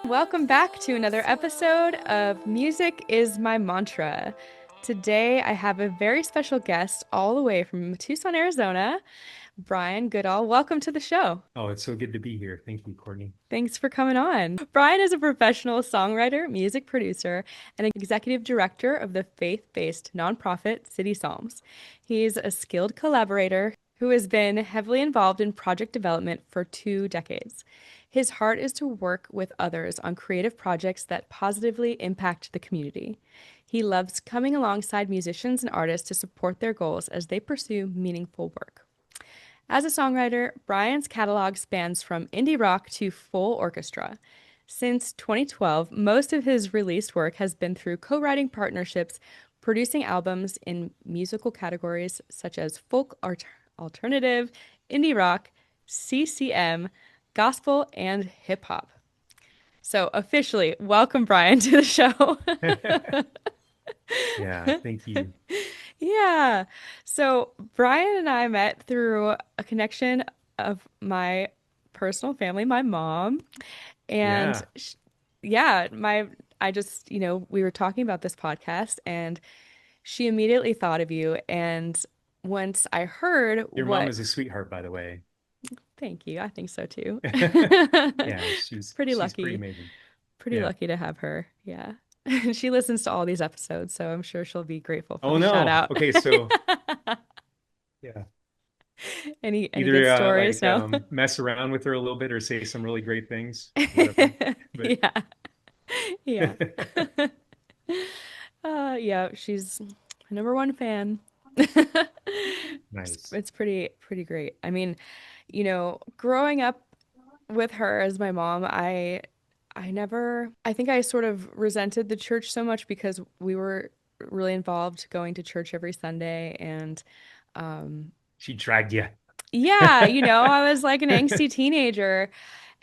Welcome back to another episode of Music is My Mantra. Today I have a very special guest all the way from Tucson, Arizona, Brian Goodall. Welcome to the show. Oh, it's so good to be here. Thank you, Courtney. Thanks for coming on. Brian is a professional songwriter, music producer, and executive director of the faith-based nonprofit City Psalms. He's a skilled collaborator who has been heavily involved in project development for 2 decades. His heart is to work with others on creative projects that positively impact the community. He loves coming alongside musicians and artists to support their goals as they pursue meaningful work. As a songwriter, Brian's catalog spans from indie rock to full orchestra. Since 2012, most of his released work has been through co-writing partnerships, producing albums in musical categories such as alternative, indie rock, CCM, gospel, and hip hop. So officially, welcome Brian to the show. Yeah, thank you. Yeah. So Brian and I met through a connection of my personal family, my mom, and Yeah. yeah, I just, we were talking about this podcast and she immediately thought of you. And once I heard Your mom what, is a sweetheart, by the way. thank you, I think so too. Yeah, she's Pretty she's pretty lucky, amazing. pretty Yeah. lucky to have her. Yeah. She listens to all these episodes, so I'm sure she'll be grateful for Oh the shout no. out. Okay, so yeah. Any good Either stories? like No. mess around with her a little bit or say some really great things, whatever. But Yeah. Yeah. Yeah, she's my number one fan. It's, nice. it's pretty great. I mean, growing up with her as my mom, I think I sort of resented the church so much because we were really involved going to church every Sunday and um She dragged you. yeah, I was like an angsty teenager.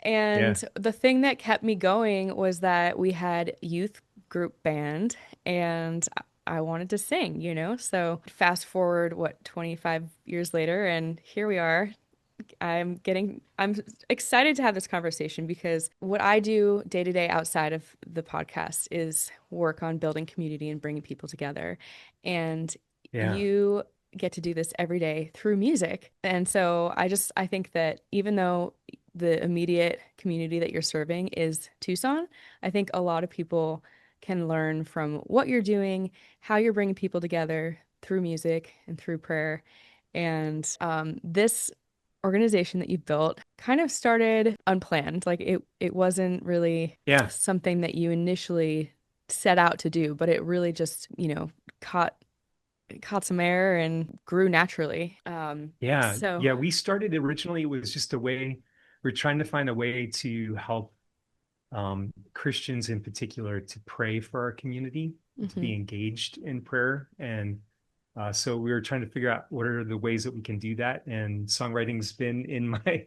Yeah. And the thing that kept me going was that we had youth group band and I wanted to sing, So fast forward, 25 years later, and here we are. I'm excited to have this conversation because what I do day to day outside of the podcast is work on building community and bringing people together. And Yeah. you get to do this every day through music. And so I think that even though the immediate community that you're serving is Tucson, I think a lot of people can learn from what you're doing, how you're bringing people together through music and through prayer. And this organization that you built kind of started unplanned. Like it wasn't really Yeah. something that you initially set out to do, but it really just, caught some air and grew naturally. Yeah. So Yeah. We started originally, it was just a way, we're trying to find a way to help Christians in particular to pray for our community, to mhm, be engaged in prayer. And so we were trying to figure out what are the ways that we can do that. And songwriting's been in my,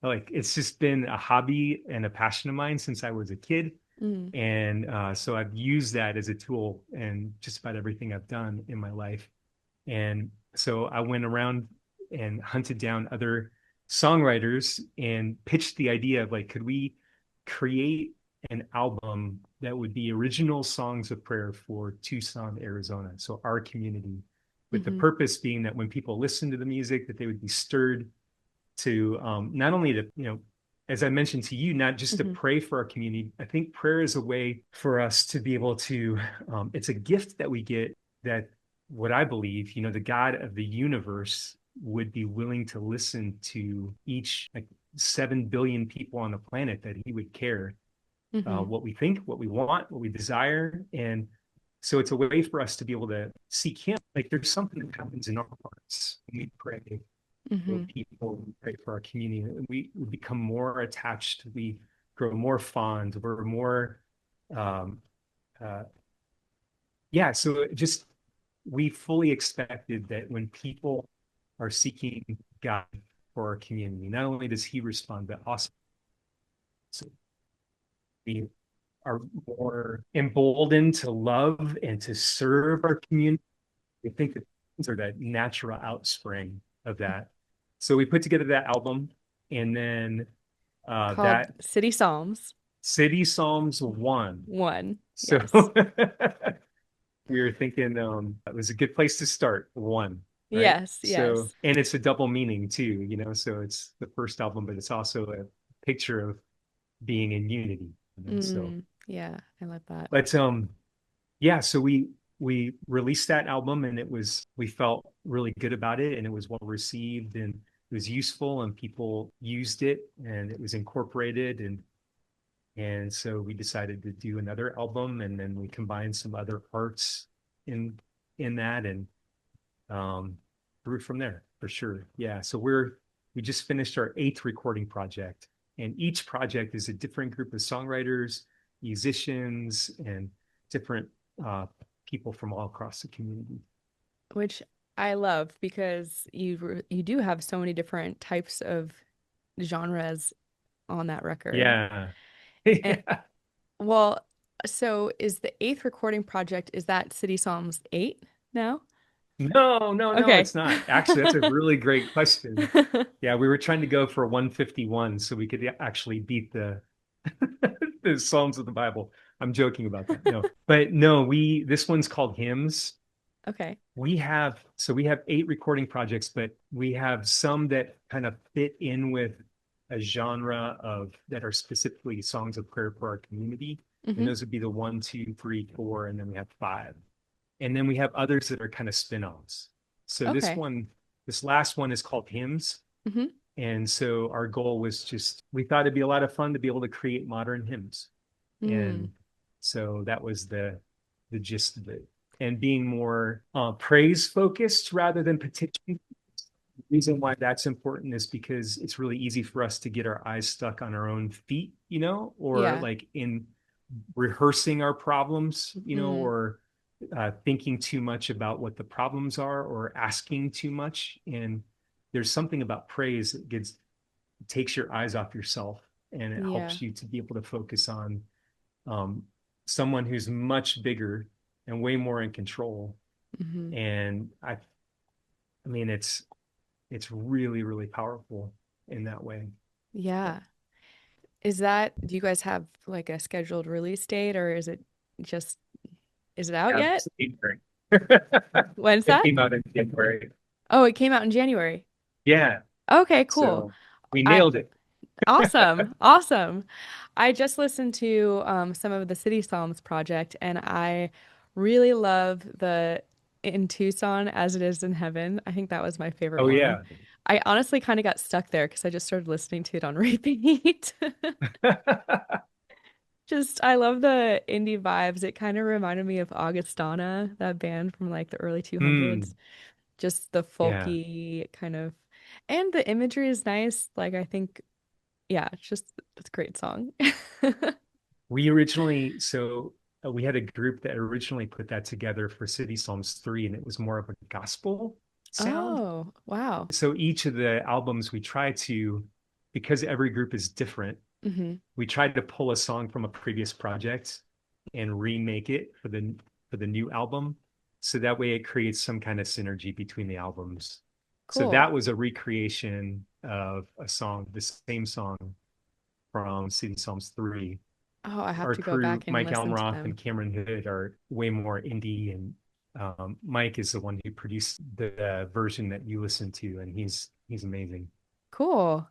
like, it's just been a hobby and a passion of mine since I was a kid. mm, And so I've used that as a tool in just about everything I've done in my life. And so I went around and hunted down other songwriters and pitched the idea of like, could we create an album that would be original songs of prayer for Tucson, Arizona, so our community, with the mhm, purpose being that when people listen to the music, that they would be stirred to not only to, as I mentioned to you, not just to mhm, pray for our community. I think prayer is a way for us to be able to, it's a gift that we get that what I believe, the God of the universe would be willing to listen to each like 7 billion people on the planet, that he would care mhm, what we think, what we want, what we desire. And so it's a way for us to be able to seek him. Like there's something that happens in our hearts when we pray for mhm, people, we pray for our community. We become more attached. We grow more fond. We're more, um, uh, yeah. So just we fully expected that when people are seeking God for our community, not only does He respond, but also we are more emboldened to love and to serve our community. I think that these are that natural outspring of that. So we put together that album, and then called that City Psalms. City Psalms 1. One. So Yes. we were thinking it was a good place to start. One, right? Yes, So, yes. and it's a double meaning too, so it's the first album, but it's also a picture of being in unity. So, Yeah, I love that. but yeah, so we released that album and we felt really good about it and it was well received and it was useful and people used it and it was incorporated and so we decided to do another album and then we combined some other arts in in that and um grew from there for sure. Yeah, so we just finished our eighth recording project and each project is a different group of songwriters, musicians, and different uh people from all across the community. Which I love because you do have so many different types of genres on that record. Yeah. And Yeah. well, so is the eighth recording project, is that City Psalms 8 now? No, no, no, Okay. it's not. Actually, that's a really great question. Yeah, we were trying to go for 151 so we could actually beat the the Psalms of the Bible. I'm joking about that. No, but no, we this one's called Hymns. Okay. We have eight recording projects, but we have some that kind of fit in with a genre of that are specifically songs of prayer for our community. And Hmm. those would be the one, two, three, four, and then we have five. And then we have others that are kind of spin-offs. So Okay. this last one is called Hymns. Hmm. And so our goal was just, we thought it'd be a lot of fun to be able to create modern hymns. Mm. And so that was the gist of it. And being more praise focused rather than petition. The reason why that's important is because it's really easy for us to get our eyes stuck on our own feet, or Yeah. like in rehearsing our problems, Mm. or thinking too much about what the problems are or asking too much. And there's something about praise that takes your eyes off yourself and it Yeah. helps you to be able to focus on um, someone who's much bigger and way more in control. Hmm. And I mean, it's really, really powerful in that way. Yeah. Yeah. Do you guys have like a scheduled release date or just, is it out Yeah, yet? it's January. When's It that? came out in January. Oh, it came out in January. Yeah. Okay, cool. So we I nailed it. Awesome. Awesome. I just listened to some of the City Psalms project and I really love the In Tucson as It Is in Heaven. I think that was my favorite Oh one. yeah. I honestly kind of got stuck there because I just started listening to it on repeat. Just, I love the indie vibes. It kind of reminded me of Augustana, that band from like the early 200s. Hmm. Just the Yeah. folky kind of, and the imagery is nice. Like, I think, yeah, it's a great song. We originally, so we had a group that originally put that together for City Psalms 3, and it was more of a gospel sound. Oh, wow. So each of the albums we try to, because every group is different, Hmm. we tried to pull a song from a previous project and remake it for the new album. So that way it creates some kind of synergy between the albums. So Cool. that was a recreation of a song, the same song from City Psalms 3. Oh, I have Our to go crew, back and Mike listen to Almroth and them. Cameron Hood, are way more indie, and Mike is the one who produced the version that you listen to, and he's amazing. Cool.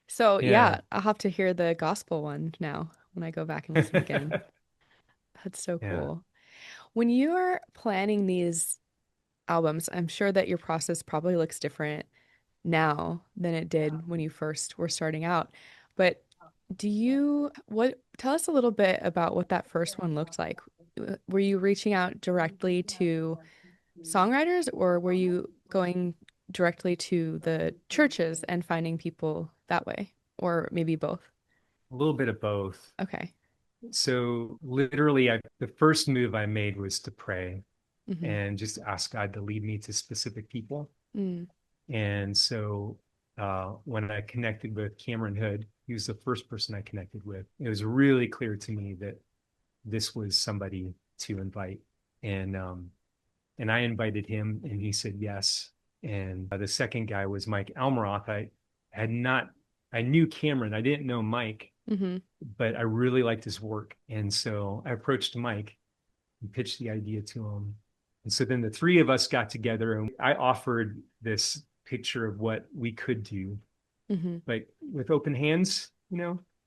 So, Yeah, yeah, I'll have to hear the gospel one now when I go back and listen again. That's so yeah. cool. When you're planning these albums, I'm sure that your process probably looks different now than it did when you first were starting out. But tell us a little bit about what that first one looked like. Were you reaching out directly to songwriters or were you going directly to the churches and finding people that way? Or maybe both? A little bit of both. Okay. So literally, the first move I made was to pray Hmm. and just ask God to lead me to specific people. Mm. And so when I connected with Cameron Hood, he was the first person I connected with. It was really clear to me that this was somebody to invite. And and I invited him, and he said yes. And the second guy was Mike Almroth. Had not, I knew Cameron. I didn't know Mike, Mm-hmm. but I really liked his work. And so I approached Mike and pitched the idea to him. And so then the three of us got together and I offered this picture of what we could do, Mm-hmm. like with open hands,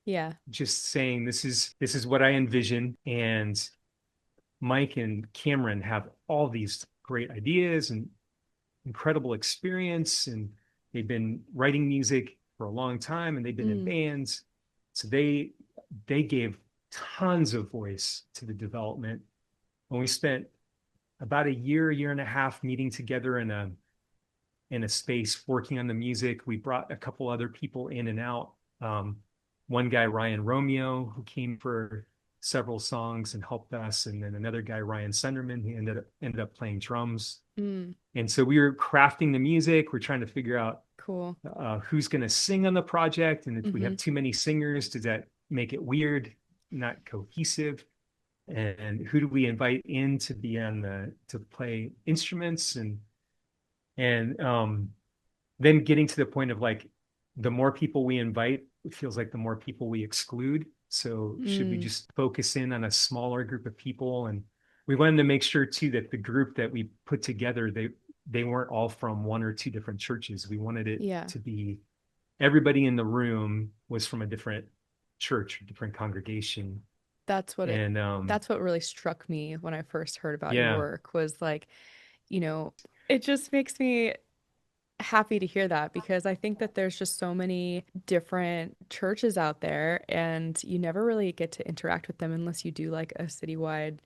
Yeah. just saying this is what I envision. And Mike and Cameron have all these great ideas and incredible experience, and they've been writing music for a long time, and they've been in Mm. bands. So they gave tons of voice to the development. And we spent about a year and a half meeting together in a space working on the music. We brought a couple other people in and out. One guy, Ryan Romeo, who came for several songs and helped us, and then another guy, Ryan Sunderman, who ended up playing drums. Mm. And so we were crafting the music. We're trying to figure out Cool. who's going to sing on the project, and if we Mm-hmm. have too many singers, does that make it weird, not cohesive? And who do we invite in to be on the to play instruments and then getting to the point of like the more people we invite, it feels like the more people we exclude. So should we Mm. just focus in on a smaller group of people? And we wanted to make sure too that the group that we put together, they weren't all from one or two different churches. We wanted it Yeah. to be everybody in the room was from a different church, a different congregation. That's what it And that's what really struck me when I first heard about your yeah, work was like, you know, it just makes me happy to hear that because I think that there's just so many different churches out there and you never really get to interact with them unless you do like a citywide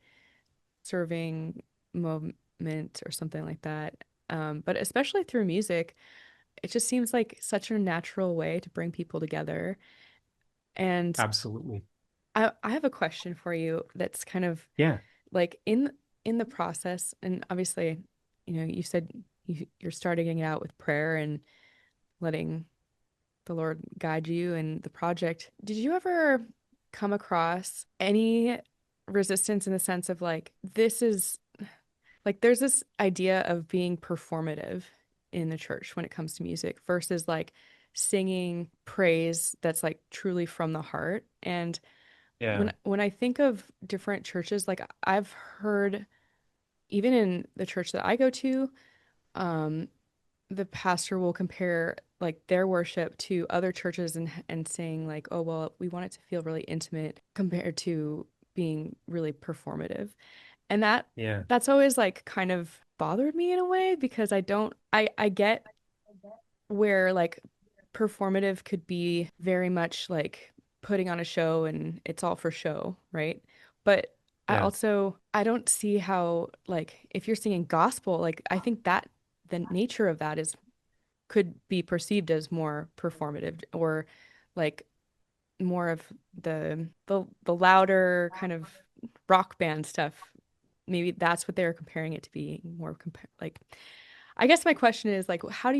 serving moment or something like that. But especially through music, it just seems like such a natural way to bring people together. And absolutely. I have a question for you that's kind of Yeah. like in the process, and obviously, you said you're starting it out with prayer and letting the Lord guide you in the project. Did you ever come across any resistance in the sense of like, this is like, there's this idea of being performative in the church when it comes to music versus like singing praise that's like truly from the heart. And Yeah. when I think of different churches, like I've heard even in the church that I go to, um, the pastor will compare like their worship to other churches and saying like, oh well, we want it to feel really intimate compared to being really performative. And Yeah. that's always like kind of bothered me in a way because I get where like performative could be very much like putting on a show and it's all for show, right? But Yeah. I don't see how like if you're singing gospel, like I think that the nature of that is could be perceived as more performative or like more of the louder kind of rock band stuff. Maybe that's what they were comparing it to be more like I guess my question is like how did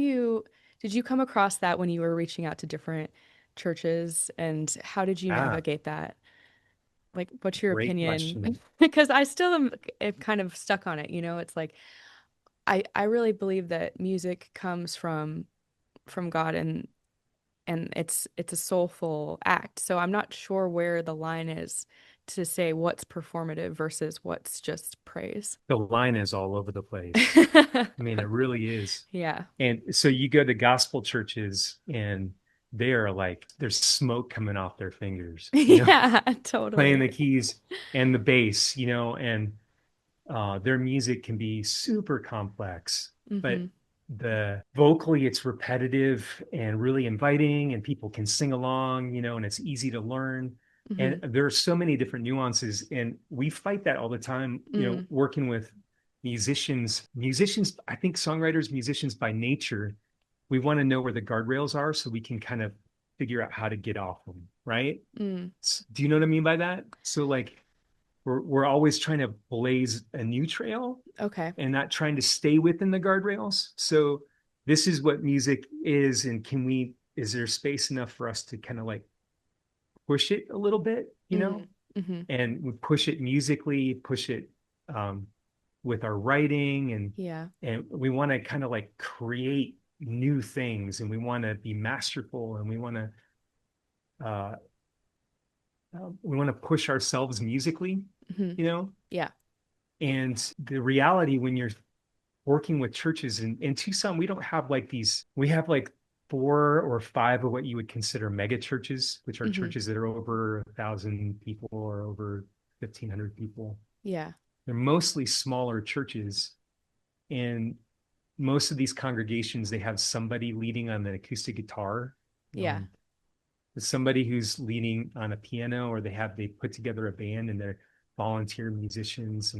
you come across that when you were reaching out to different churches and how did you Ah, navigate that? Like what's your great opinion? question. Because I still am kind of stuck on it, It's like I really believe that music comes from God and it's a soulful act. So I'm not sure where the line is to say what's performative versus what's just praise. The line is all over the place. I mean, it really is. Yeah. And so you go to gospel churches and they are like, there's smoke coming off their fingers, Yeah, playing totally. the keys and the bass, and their music can be super complex, Hmm. but the vocally it's repetitive and really inviting, and people can sing along, and it's easy to learn. And Hmm. there are so many different nuances, and we fight that all the time, Mm. working with musicians. Musicians, I think songwriters, musicians by nature, we want to know where the guardrails are so we can kind of figure out how to get off them, right? Mm. Do you know what I mean by that? So like we're always trying to blaze a new trail Okay. and not trying to stay within the guardrails. So this is what music is, and is there space enough for us to kind of like push it a little bit, Mm. Hmm. and we push it musically, push it um, with our writing, Yeah. and we want to kind of like create new things, and we want to be masterful, and we want to we want to push ourselves musically, Hmm. you know. Yeah. And the reality when you're working with churches in Tucson, we don't have like these, we have like 4 or 5 of what you would consider mega churches, which are Hmm. churches that are over 1,000 people or over 1,500 people. Yeah. They're mostly smaller churches. And most of these congregations, they have somebody leading on an acoustic guitar, Yeah. um, somebody who's leading on a piano, or they put together a band and they're volunteer musicians.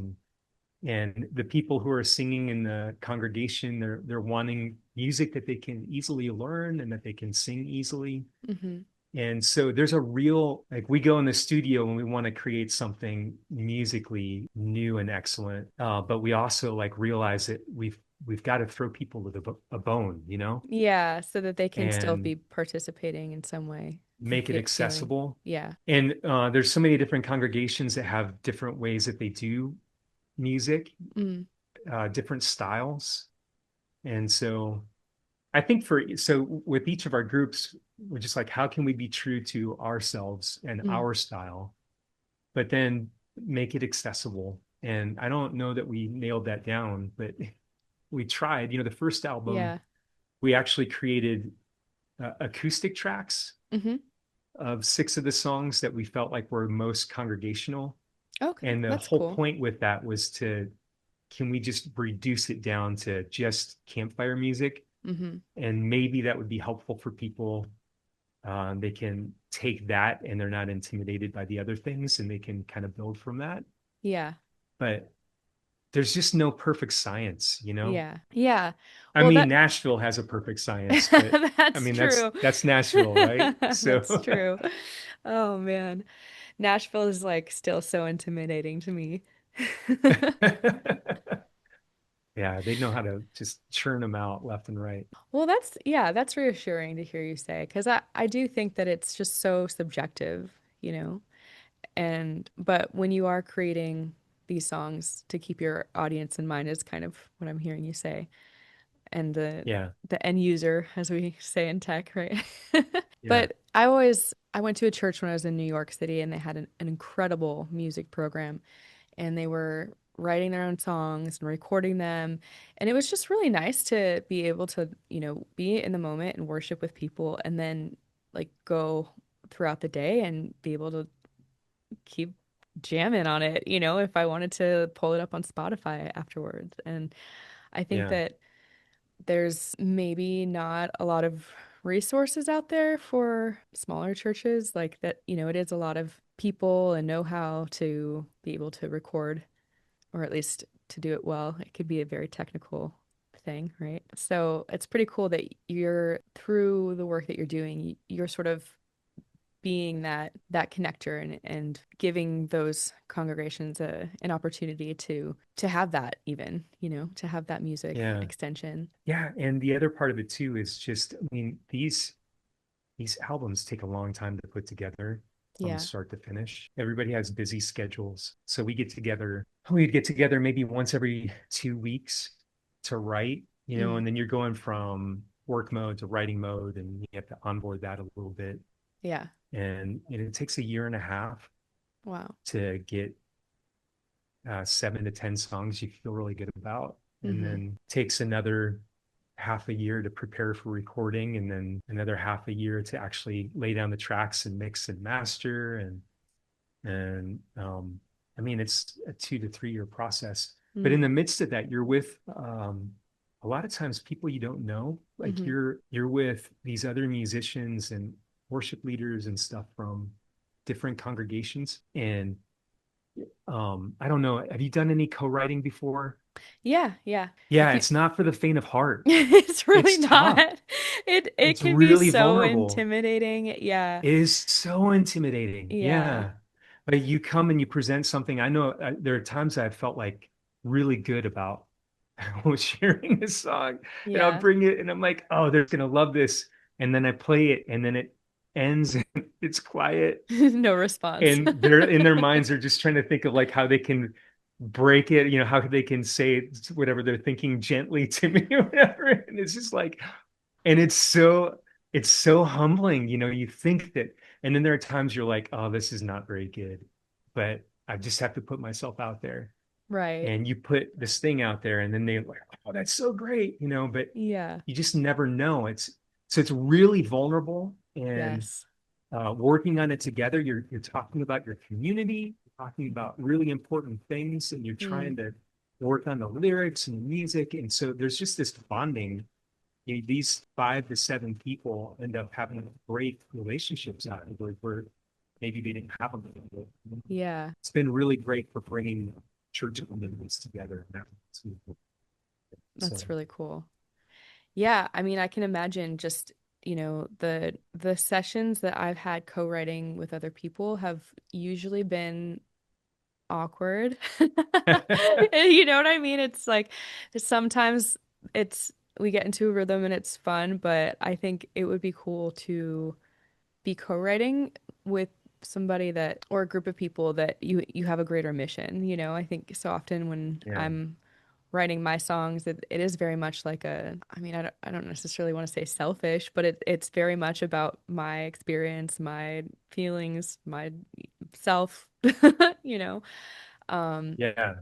And the people who are singing in the congregation, they're wanting music that they can easily learn and that they can sing easily. Hmm. And so there's a real, like, we go in the studio and we want to create something musically new and excellent, but we also like realize that we've got to throw people with a bone, you know, Yeah, so that they can still and be participating in some way, make it feeling. accessible. Yeah. And there's so many different congregations that have different ways that they do music, Mm. different styles. And so I think so with each of our groups, we're just like, how can we be true to ourselves and Mm. our style, but then make it accessible? And I don't know that we nailed that down, but we tried. The first album, Yeah. we actually created acoustic tracks Hmm. of 6 of the songs that we felt like were most congregational. Okay, And the that's whole cool. point with that was can we just reduce it down to just campfire music? Hmm. And maybe that would be helpful for people. They can take that and they're not intimidated by the other things and they can kind of build from that. Yeah. But there's just no perfect science, you know? Yeah. Yeah. I Well, mean, that Nashville has a perfect science, but I that's mean, true. that's Nashville, right? That's So true. Oh man. Nashville is like still so intimidating to me. yeah, they know how to just churn them out left and right. Well, yeah, that's reassuring to hear you say, because I do think that it's just so subjective, you know. And but when you are creating these songs to keep your audience in mind is kind of what I'm hearing you say. And Yeah, the end user, as we say in tech, right? yeah, But I went to a church when I was in New York City and they had an incredible music program and they were writing their own songs and recording them. And it was just really nice to be able to, be in the moment and worship with people and then like go throughout the day and be able to keep jamming on it, if I wanted to pull it up on Spotify afterwards. And I think yeah, that there's maybe not a lot of resources out there for smaller churches like that, it is a lot of people and know how to be able to record or at least to do it well. It could be a very technical thing, right? So it's pretty cool that you're through the work that you're doing, you're sort of being that connector and giving those congregations an opportunity to have that even, to have that music yeah, extension. yeah. And the other part of it too is just, I mean, these albums take a long time to put together from Yeah. start to finish. Everybody has busy schedules. So we'd get together maybe once every 2 weeks to write, Mm. and then you're going from work mode to writing mode and you have to onboard that a little bit. Yeah. And it takes a year and a half Wow. to get 7 to 10 songs you feel really good about. And Mm-hmm. then takes another half a year to prepare for recording, and then another half a year to actually lay down the tracks and mix and master. And I mean, it's a 2 to 3 year process. But in Mm. the midst of that, you're with a lot of times people you don't know. Like Mm-hmm. you're with these other musicians and worship leaders and stuff from different congregations. And I don't know, have you done any co-writing before? Yeah, yeah. Yeah, If you it's not for the faint of heart. it's really It's not. tough. It It's can be really so vulnerable. intimidating. Yeah. It is so intimidating. Yeah. Yeah. But you come and you present something. I know there are times I've felt like really good about sharing a song, and I'll Yeah. bring it and I'm like, oh, they're going to love this. And then I play it and then it ends and it's quiet. No response. And they're in their minds, they're just trying to think of like how they can break it, how they can say whatever they're thinking gently to me or whatever. And it's just like, and it's so humbling, you think that, and then there are times you're like, oh, this is not very good, but I just have to put myself out there. Right. And you put this thing out there, and then they're like, oh, that's so great, but Yeah. you just never know. It's really vulnerable, and Yes. working on it together, you're talking about your community, you're talking about really important things, and you're Mm. trying to work on the lyrics and the music. And so there's just this bonding. These 5 to 7 people end up having great relationships out of it where maybe they didn't have them before. Yeah. It's been really great for bringing church communities together. So That's really cool. Yeah, I mean, I can imagine just, the sessions that I've had co-writing with other people have usually been awkward. You know what I mean? It's like sometimes it's we get into a rhythm and it's fun, but I think it would be cool to be co-writing with somebody that or a group of people that you have a greater mission, I think so often when yeah, I'm writing my songs, it is very much like I mean, I don't necessarily want to say selfish, but it's very much about my experience, my feelings, my self, you know. Um, yeah.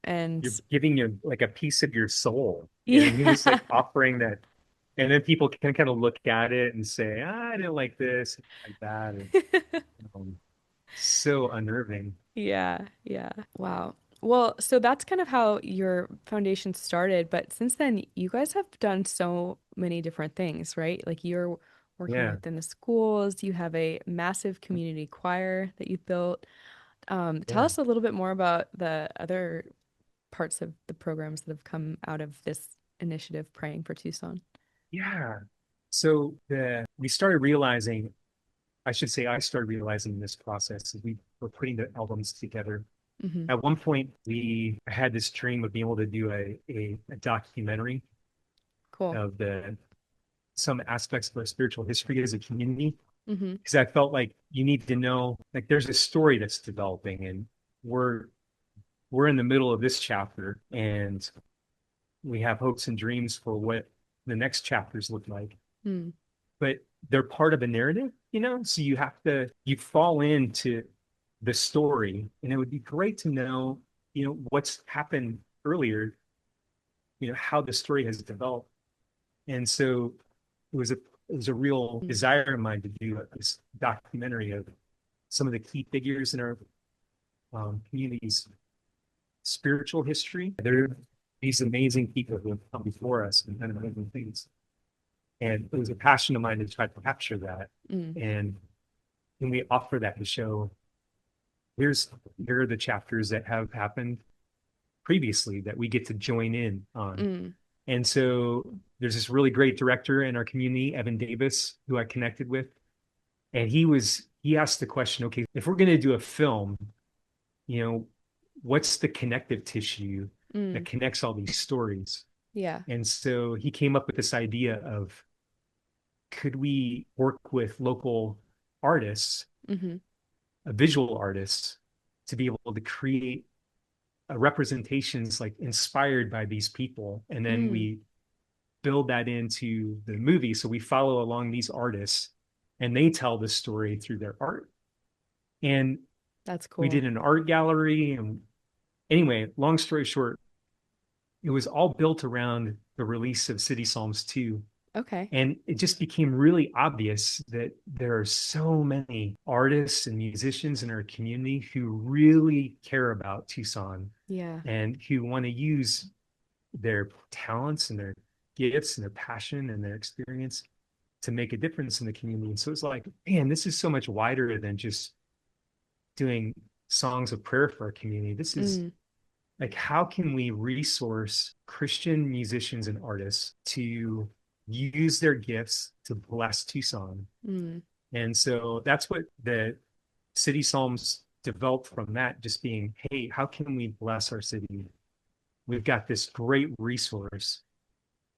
You're and giving you like a piece of your soul. You're just yeah. like offering that. And then people can kind of look at it and say, ah, I didn't like this, like that. And, um, so unnerving. Yeah, yeah. Wow. Well, so that's kind of how your foundation started, but since then you guys have done so many different things, right? Like you're working Yeah, within the schools, you have a massive community choir that you've built. Tell yeah, us a little bit more about the other parts of the programs that have come out of this initiative, Praying for Tucson. yeah. So we started realizing, I should say, I started realizing this process as we were putting the albums together. Hmm. At one point, we had this dream of being able to do a documentary Cool. of some aspects of our spiritual history as a community, Hmm. because I felt like you need to know, like, there's a story that's developing, and we're we're in the middle of this chapter, and we have hopes and dreams for what the next chapters look like. Mm. But they're part of a narrative, so you fall into the story, and it would be great to know, what's happened earlier, how the story has developed. And so it was a real Mm. desire of mine to do this documentary of some of the key figures in our community's spiritual history. There are these amazing people who have come before us and done amazing things. And it was a passion of mine to try to capture that. Mm. And we offer that to show, here are the chapters that have happened previously that we get to join in on. Mm. And so there's this really great director in our community, Evan Davis, who I connected with. And he asked the question, okay, if we're going to do a film, you know, what's the connective tissue that Mm. connects all these stories? Yeah. And so he came up with this idea of, could we work with local artists, Hmm. visual artists, to be able to create representations like inspired by these people, and then Mm. we build that into the movie. So we follow along these artists, and they tell the story through their art. And That's we cool. did an art gallery. And anyway, long story short, it was all built around the release of City Psalms 2. Okay. And it just became really obvious that there are so many artists and musicians in our community who really care about Tucson Yeah. and who want to use their talents and their gifts and their passion and their experience to make a difference in the community. And so it's like, man, this is so much wider than just doing songs of prayer for our community. This is Mm. like, how can we resource Christian musicians and artists to use their gifts to bless Tucson? Mm. And so that's what the City Psalms developed from that, just being, hey, how can we bless our city? We've got this great resource.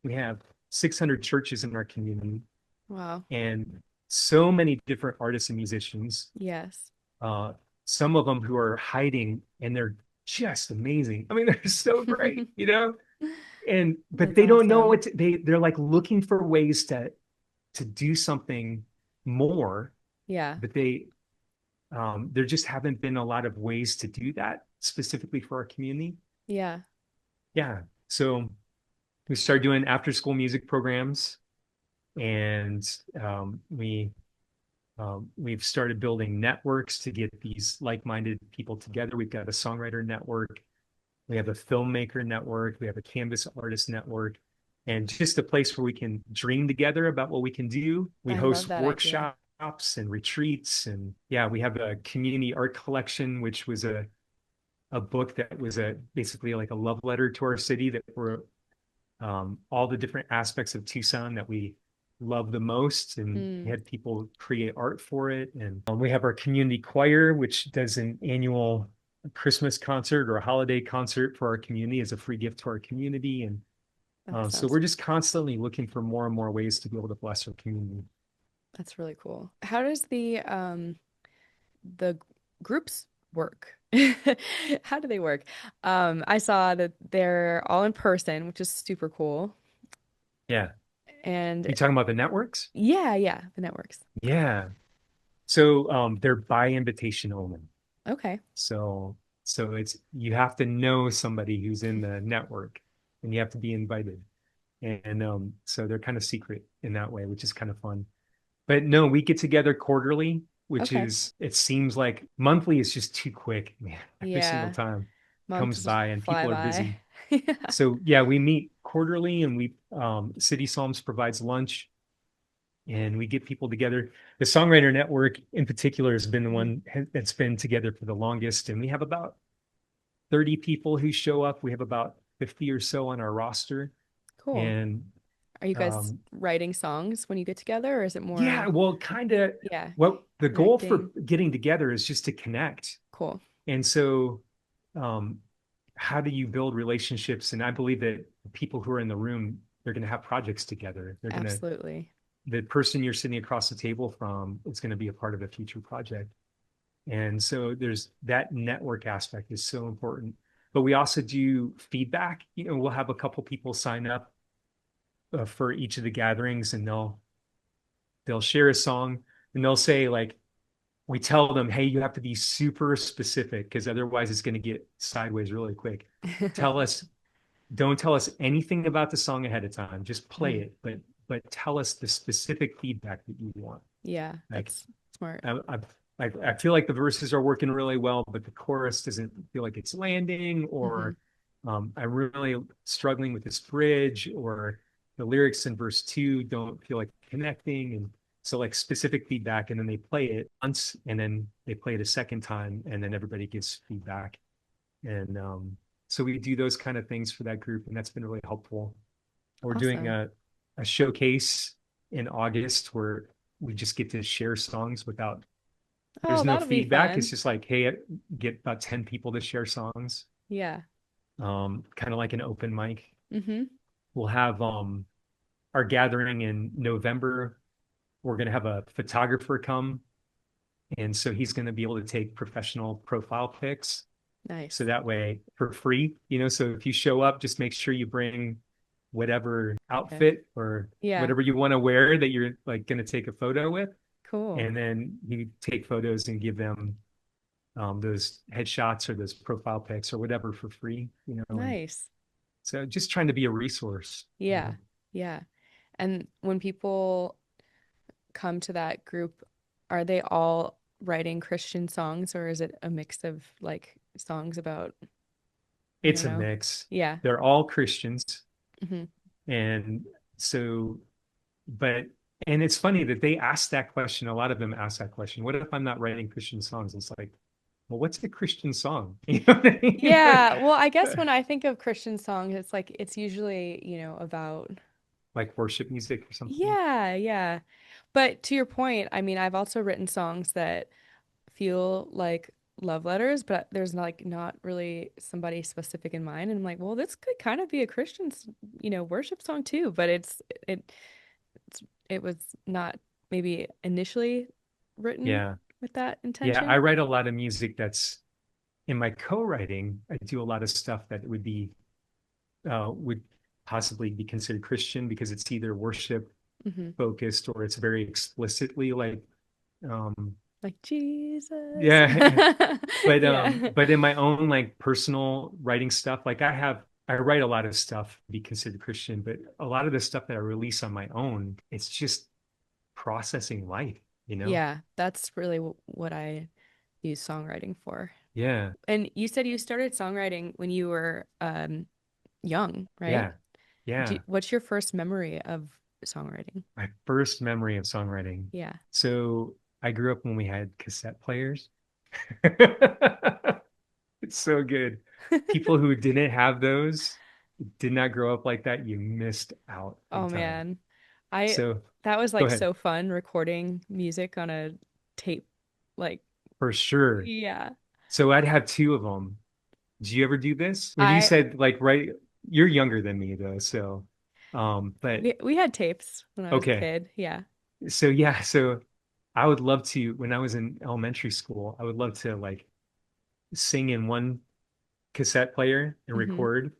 We have 600 churches in our community Wow. and so many different artists and musicians. Yes. Uh, some of them who are hiding, and they're just amazing. I mean, they're so great. And but That's they don't know awesome. they're like looking for ways to to do something more, Yeah. but there just haven't been a lot of ways to do that specifically for our community. Yeah. Yeah. So we started doing after school music programs, and we've started building networks to get these like-minded people together. We've got a songwriter network, we have a filmmaker network, we have a canvas artist network, and just a place where we can dream together about what we can do. We I love host that idea. workshops and retreats, and yeah, we have a community art collection, which was a book that was basically like a love letter to our city, that were all the different aspects of Tucson that we love the most, and we Mm. had people create art for it. And we have our community choir, which does an annual Christmas concert or a holiday concert for our community as a free gift to our community. And That so sounds we're just constantly looking for more and more ways to be able to bless our community. that's really cool. How does the groups work? How do they work? I saw that they're all in person, which is super cool. Yeah. And You talking about the networks? yeah, yeah, the networks. Yeah. So they're by invitation only. Okay, So it's, you have to know somebody who's in the network, and you have to be invited. And so they're kind of secret in that way, which is kind of fun. But no, we get together quarterly, which okay. is, it seems like monthly is just too quick, man. Every single Yeah, time comes months by and fly people are by. busy. Yeah. So yeah, we meet quarterly, and we City Psalms provides lunch, and we get people together. The Songwriter Network in particular has been the Mhm. one that's been together for the longest, and we have about 30 people who show up. We have about 50 or so on our roster. Cool. And Are you guys um, writing songs when you get together, or is it yeah, more, well, kind of yeah, what the goal for connecting? getting together is just to connect. Cool. And so, um, how do you build relationships? And I believe that the people who are in the room, they're going to have projects together. Absolutely. The person you're sitting across the table from is going to be a part of a future project. And so there's that network aspect is so important. But we also do feedback. We'll have a couple people sign up for each of the gatherings, and they'll share a song, and they'll say, like, we tell them, hey, you have to be super specific, because otherwise it's going to get sideways really quick. Tell us, don't tell us anything about the song ahead of time. Just play Mhm. it, but tell us the specific feedback that you want. Yeah, Like, that's smart. I feel like the verses are working really well, but the chorus doesn't feel like it's landing, Hmm. or I'm really struggling with this bridge, or the lyrics in verse two don't feel like connecting. And so, like, specific feedback, and then they play it once, and then they play it a second time, and then everybody gives feedback. And so we do those kind of things for that group, and that's been really helpful. We're doing Awesome. a showcase in August where we just get to share songs without, Oh, there's no that'll be feedback. It's fun. just like, hey, get about 10 people to share songs. Yeah. Kind of like an open mic. Hmm. We'll have our gathering in November. We're going to have a photographer come. And so he's going to be able to take professional profile pics. So Nice. that way, for free, so if you show up, just make sure you bring whatever Okay. outfit or Yeah. whatever you want to wear that you're like going to take a photo with. Cool. And then you take photos and give them those headshots or those profile pics or whatever for free. And Nice. so just trying to be a resource. Yeah. Yeah. And when people come to that group, are they all writing Christian songs, or is it a mix of like songs about, I don't It's a know? mix. Yeah. They're all Christians. Hmm. And so, but, and it's funny that they ask that question. A lot of them ask that question. What if I'm not writing Christian songs? It's like, well, what's a Christian song? You know what I mean? Yeah. Well, I guess when I think of Christian songs, it's like it's usually, about Like worship music or something. yeah, yeah. But to your point, I mean, I've also written songs that feel like love letters, but there's like not really somebody specific in mind. And I'm like, well, this could kind of be a Christian, worship song too, but it it's, it was not maybe initially written Yeah. with that Yeah. I intention. write a lot of music that's in my co-writing. I do a lot of stuff that would possibly be considered Christian because it's either worship Hmm. focused, or it's very explicitly like, um, Like Jesus. yeah. Yeah. But in my own like personal writing stuff, like I write a lot of stuff to be considered Christian, but a lot of the stuff that I release on my own, it's just processing life, you know? Yeah, that's really what I use songwriting for. Yeah. And you said you started songwriting when you were young, right? Yeah. Yeah. What's your first memory of songwriting? My first memory of songwriting. Yeah. So I grew up when we had cassette players. It's so good. People who didn't have those, did not grow up like that, you missed out Oh big time. man. I So that was go like ahead. so fun recording music on a tape. Like, For sure. yeah. So I'd have two of them. Did you ever do this? When you I said like right, you're younger than me though, so but we had tapes when I was a okay. kid. Yeah. So yeah, so I would love to, when I was in elementary school, I would love to like sing in one cassette player and Hmm. record,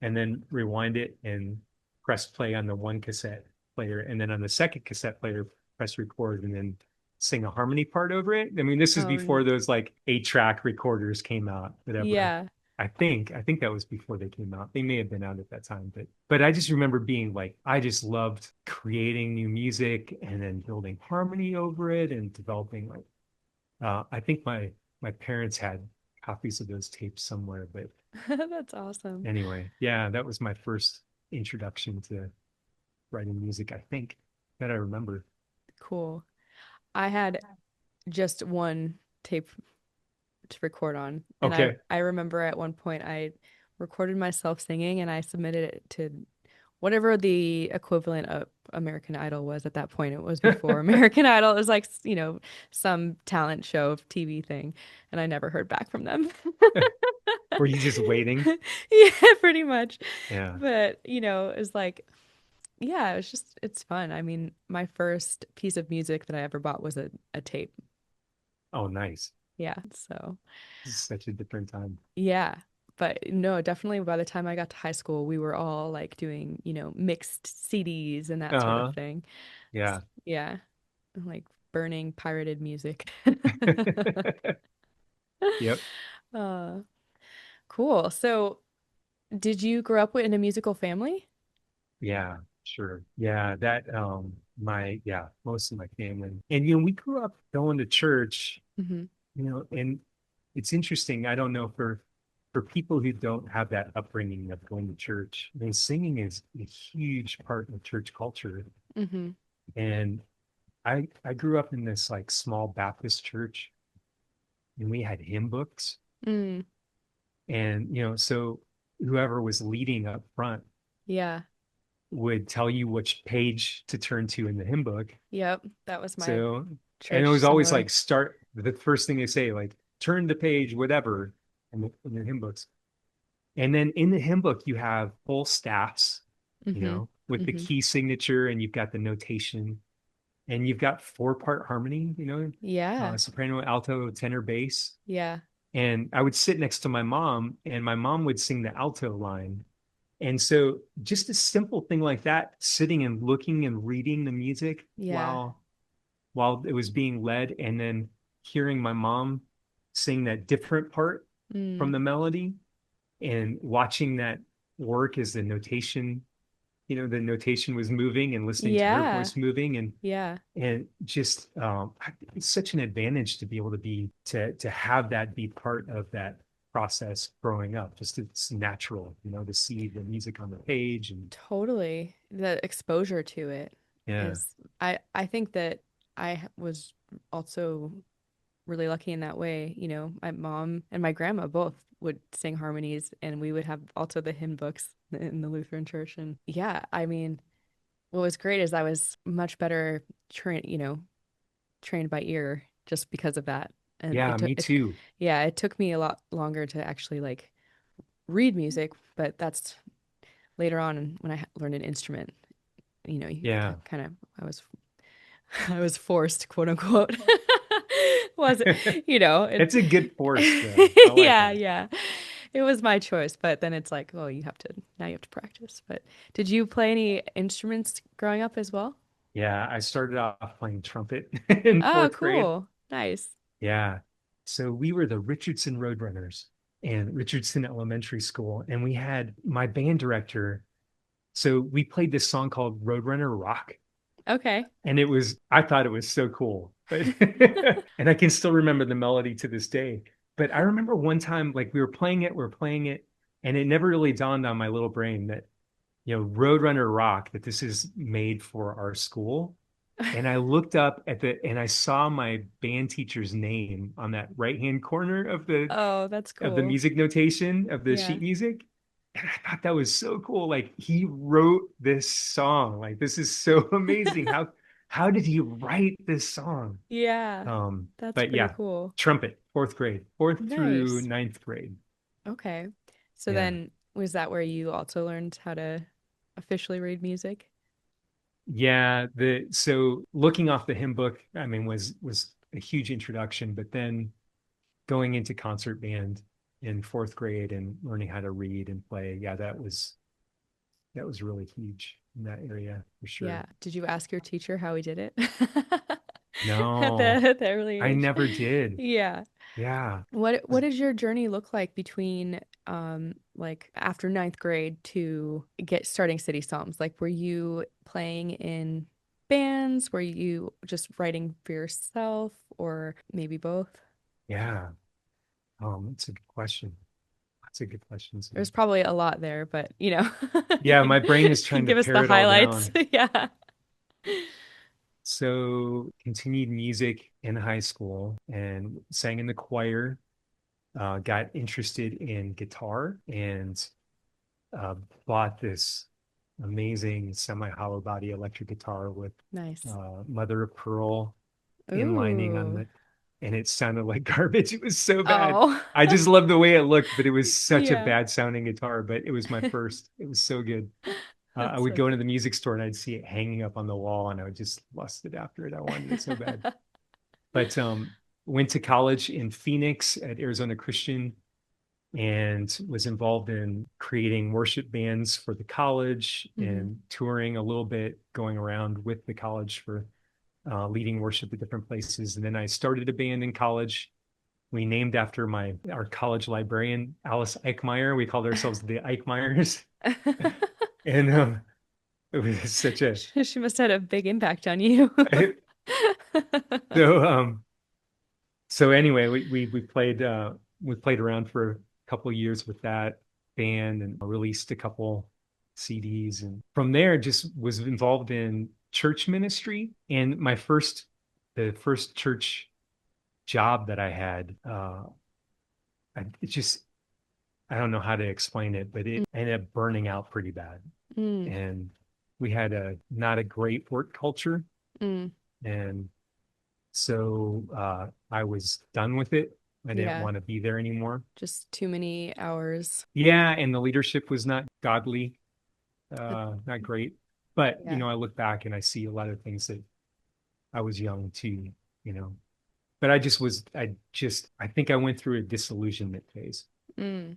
and then rewind it and press play on the one cassette player, and then on the second cassette player press record, and then sing a harmony part over it. I mean, this is Oh, before those like 8-track recorders came out, whatever. yeah. I think that was before they came out. They may have been out at that time, but I just remember being like, I just loved creating new music and then building harmony over it and developing like, I think my parents had copies of those tapes somewhere, but That's awesome. anyway, yeah, that was my first introduction to writing music, I think, that I remember. Cool. I had just one tape to record on. And I Okay. I remember at one point I recorded myself singing and I submitted it to whatever the equivalent of American Idol was at that point. It was before American Idol. It was like, some talent show TV thing, and I never heard back from them. Were you just waiting? Yeah, pretty much. Yeah. But, it was like, yeah, it's fun. I mean, my first piece of music that I ever bought was a tape. Oh, nice. Yeah, so. This is such a different time. Yeah. But no, definitely by the time I got to high school, we were all like doing, mixed CDs and that sort of Uh-huh. thing. Yeah. Yeah. Like burning pirated music. Yep. Uh, cool. So, did you grow up in a musical family? Yeah, sure. Yeah, that my yeah, most of my family. And we grew up going to church, Hmm. and it's interesting. I don't know, for people who don't have that upbringing of going to church, I mean, singing is a huge part of church culture. Hmm. And I grew up in this like small Baptist church, and we had hymn books. Mm, And so whoever was leading up front yeah. would tell you which page to turn to in the hymn book. Yep. That was my So, and it church, was always similar. like start the first thing they say, like turn the page, whatever, in the hymn books. And then in the hymn book, you have full staffs, Hmm. with the Hmm. key signature, and you've got the notation, and you've got 4-part harmony, Yeah. soprano, alto, tenor, bass. Yeah. And I would sit next to my mom, and my mom would sing the alto line. And so just a simple thing like that, sitting and looking and reading the music Yeah. while it was being led, and then hearing my mom sing that different part from Mm, the melody, and watching that work as the notation was moving, and listening to her yeah. voice moving, Yeah. and just it's such an advantage to be able to have that be part of that process growing up. Just it's natural, to see the music on the page. And Totally. The exposure to it yeah, is I think that I was also really lucky in that way. My mom and my grandma both would sing harmonies and we would have also the hymn books in the Lutheran church. And yeah, I mean, what was great is I was much better trained by ear just because of that. And yeah, me too. yeah, it took me a lot longer to actually like read music, but that's later on when I learned an instrument. You Yeah, kind of, I was forced, quote unquote. Was it, it's a good force though. I it, like yeah, that. yeah. It was my choice, but then it's like, oh, now you have to practice. But did you play any instruments growing up as well? Yeah, I started off playing trumpet in Oh, fourth grade. cool. Nice. Yeah. So we were the Richardson Roadrunners and Richardson Elementary School. And we had my band director. So we played this song called Roadrunner Rock. Okay. And I thought it was so cool. But and I can still remember the melody to this day. But I remember one time, like we were playing it, and it never really dawned on my little brain that, Roadrunner Rock, that this is made for our school. And I looked up and I saw my band teacher's name on that right-hand corner Oh, that's of the cool. music notation of the Yeah. sheet music. And I thought that was so cool. Like he wrote this song. Like this is so amazing. How did he write this song? Yeah. That's But pretty yeah, cool. trumpet, fourth grade, fourth through Nice. ninth grade. Okay. So Yeah. then was that where you also learned how to officially read music? Yeah, the so looking off the hymn book, I mean, was a huge introduction, but then going into concert band in fourth grade and learning how to read and play, yeah, that was really huge in that area for Yeah. sure. Did you ask your teacher how he did it? At No, that early I age. never did. Yeah. Yeah. What did your journey look like between like after ninth grade to get starting City Psalms? Like were you playing in bands? Were you just writing for yourself or maybe both? Yeah. That's a good question. That's a good question. So, There's probably a lot there, but you yeah, my brain is trying to give us the pare it all highlights. down. Yeah. So continued music in high school and sang in the choir, got interested in guitar and uh, bought this amazing semi-hollow body electric guitar with Nice. mother of pearl inlining on Ooh. the, and it sounded like garbage. It was so bad. Oh. I just loved the way it looked, but it was such a Yeah. bad sounding guitar, but it was my first. It was so good. I That's would so go into the music store and I'd see it hanging up on the wall and I would just lust it after it. I wanted it so bad. funny. But went to college in Phoenix at Arizona Christian and was involved in creating worship bands for the college Hmm. and touring a little bit, going around with the college for leading worship at different places. And then I started a band in college. We named after our college librarian, Alice Eichmeyer. We called ourselves the Eichmeyers. And it was such a She must have had a big impact on you. so so anyway, we played around for a couple of years with that band and released a couple CDs, and from there just was involved in church ministry. And the first church job that I had, it just I don't know how to explain it, but it ended up burning out pretty bad, Mm, and we had a not a great work culture, mm, and so I was done with it. I didn't yeah, want to be there anymore. just too many hours. Yeah, and the leadership was not godly, That, not great. But yeah. I look back and I see a lot of things that I was young too, you know. But I think I went through a disillusionment phase. Mm.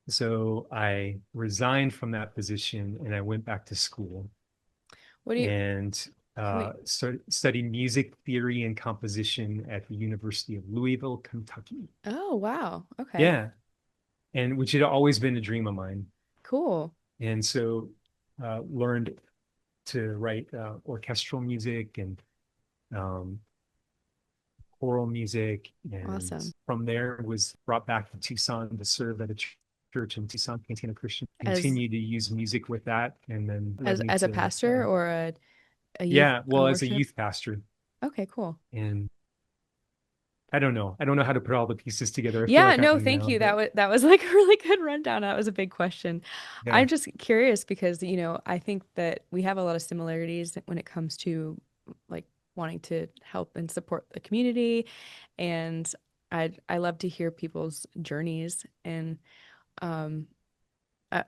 So I resigned from that position and I went back to school What do you and wait? studied music theory and composition at the University of Louisville, Kentucky. Oh, wow. Okay. Yeah, and which had always been a dream of mine. Cool. And so learned to write orchestral music and um, choral music. And Awesome. from there was brought back to Tucson to serve at a church in Tucson, McKenna Christian. As Continued to use music with that, and then led as me as a to pastor or a youth yeah, well, as a worship? youth pastor. Okay, cool. And I don't know. I don't know how to put all the pieces together. I feel Yeah, like no, I'm, thank you. but That was like a really good rundown. That was a big question. yeah, I'm just curious because, I think that we have a lot of similarities when it comes to like wanting to help and support the community. And I love to hear people's journeys. And um I,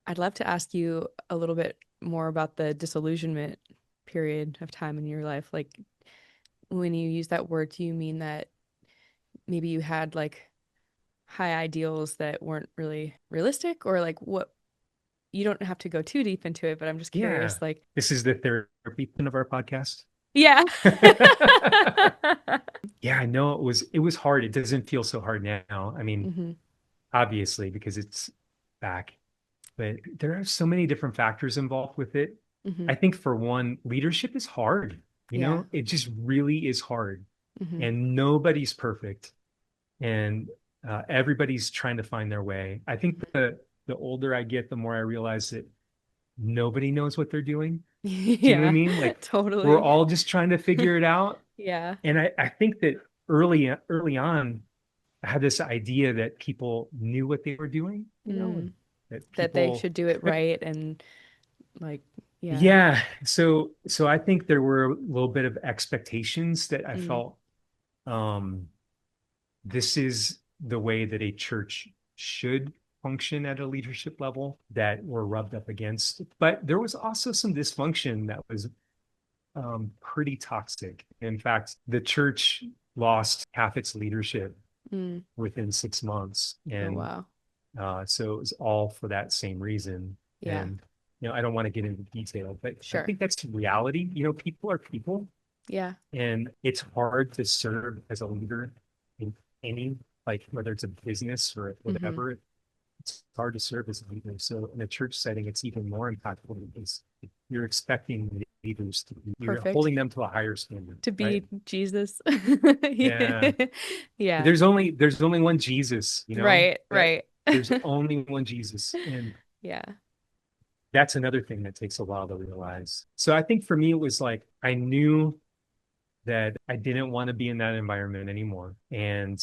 I'd love to ask you a little bit more about the disillusionment period of time in your life. Like when you use that word, do you mean that maybe you had like high ideals that weren't really realistic or like what you don't have to go too deep into it, but I'm just Yeah. curious, like, This is the therapy part of our podcast. yeah. Yeah, I know it was hard. It doesn't feel so hard now. I mean, Hmm. obviously, because it's back, but there are so many different factors involved with it. Hmm. I think for one, leadership is hard. Yeah. It just really is hard, Hmm. and nobody's perfect, and everybody's trying to find their way. I think the older I get, the more I realize that nobody knows what they're doing. Do you know what I Yeah, mean? Like we're totally. all just trying to figure it out. Yeah. And I think that early on, I had this idea that people knew what they were doing, and Mm. that That they people, should do it right and like, yeah. yeah. So I think there were a little bit of expectations that I Mm. felt um, this is the way that a church should function at a leadership level that were rubbed up against. But there was also some dysfunction that was pretty toxic. In fact, the church lost half its leadership Mm. within 6 months. Oh, And wow. so it was all for that same reason. Yeah. And, I don't want to get into detail, but I Sure. think that's reality. People are people, Yeah. and it's hard to serve as a leader in any, like, whether it's a business or Hmm. whatever, it's hard to serve as a leader. So in a church setting, it's even more impactful because you're expecting leaders you're Perfect. holding them to a higher standard, To right? be Jesus. Yeah. Yeah. There's only one Jesus, Right, that right. there's only one Jesus. And Yeah. that's another thing that takes a while to realize. So I think for me, it was like I knew that I didn't want to be in that environment anymore. And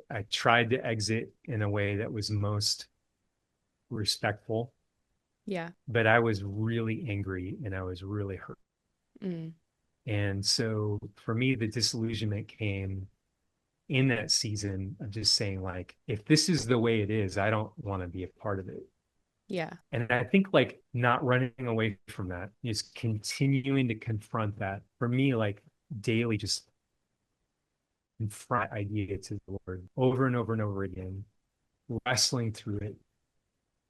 I tried to exit in a way that was most respectful, Yeah. but I was really angry and I was really hurt. Mm. And so for me, the disillusionment came in that season of just saying, like, if this is the way it is, I don't want to be a part of it. Yeah. And I think like not running away from that is continuing to confront that for me, like daily, just confront idea to the Lord over and over and over again, wrestling through it,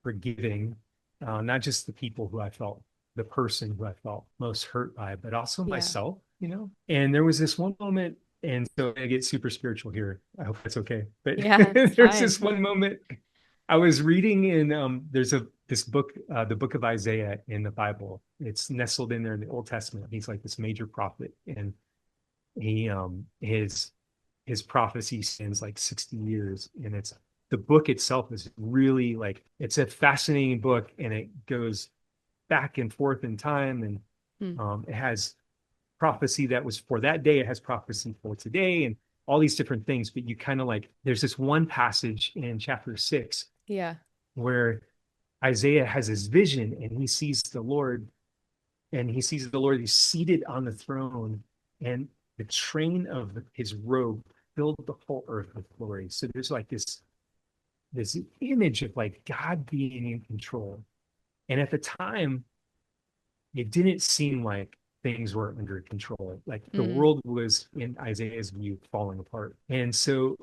forgiving, not just the people who I felt, the person who I felt most hurt by, but also Yeah. myself. And there was this one moment, and so I get super spiritual here. I hope that's okay. But Yeah, it's there's fine. this one moment I was reading in there's this book, the book of Isaiah in the Bible. It's nestled in there in the Old Testament. He's like this major prophet, and he his prophecy spans like 60 years, and it's the book itself is really like it's a fascinating book, and it goes back and forth in time, and Mm. it has prophecy that was for that day, it has prophecy for today, and all these different things. But you kind of like there's this one passage in chapter 6 Yeah. where Isaiah has his vision, and he sees the Lord, and he sees the Lord, he's seated on the throne, and the train of his robe filled the whole earth with glory. So there's like this image of like God being in control. And at the time, it didn't seem like things were under control. Like the Mm. world was, in Isaiah's view, falling apart. And so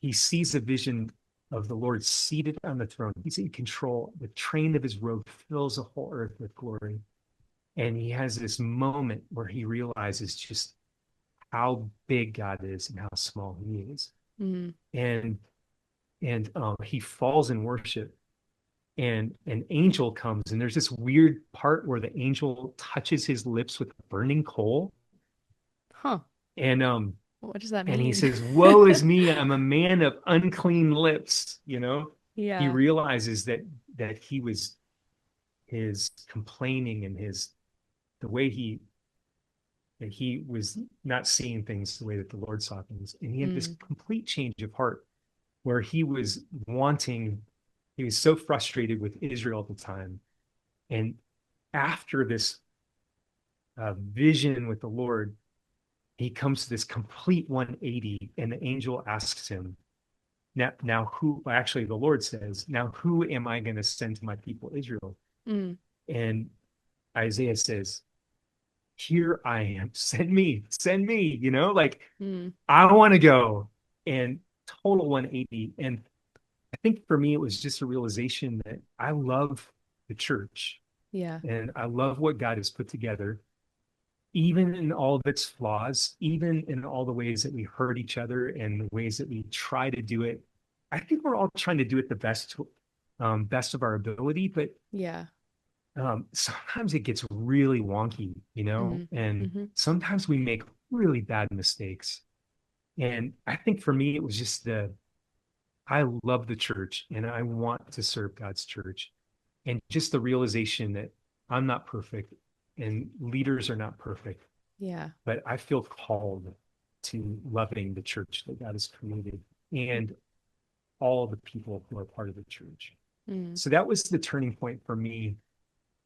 he sees a vision of the Lord seated on the throne. He's in control. The train of his robe fills the whole earth with glory. And he has this moment where he realizes just how big God is and how small he is. Mm. And he falls in worship, and an angel comes, and there's this weird part where the angel touches his lips with burning coal, Huh. and What does that he mean? says, woe is me, I'm a man of unclean lips. He Yeah. realizes that he was his complaining and his the way he was not seeing things the way that the Lord saw things, and he had this Mm. complete change of heart where he was so frustrated with Israel at the time. And after this vision with the Lord, he comes to this complete 180, and the angel asks him, now who, actually, the Lord says, now who am I going to send to my people Israel? Mm. And Isaiah says, here I am, send me, like Mm. I want to go. And total 180. And I think for me, it was just a realization that I love the church. Yeah. And I love what God has put together, even in all of its flaws, even in all the ways that we hurt each other and the ways that we try to do it. I think we're all trying to do it the best of our ability, but Yeah. sometimes it gets really wonky, Hmm. and Hmm. sometimes we make really bad mistakes. And I think for me, it was just I love the church and I want to serve God's church. And just the realization that I'm not perfect and leaders are not perfect, Yeah. but I feel called to loving the church that God has created and all the people who are part of the church. Mm. So that was the turning point for me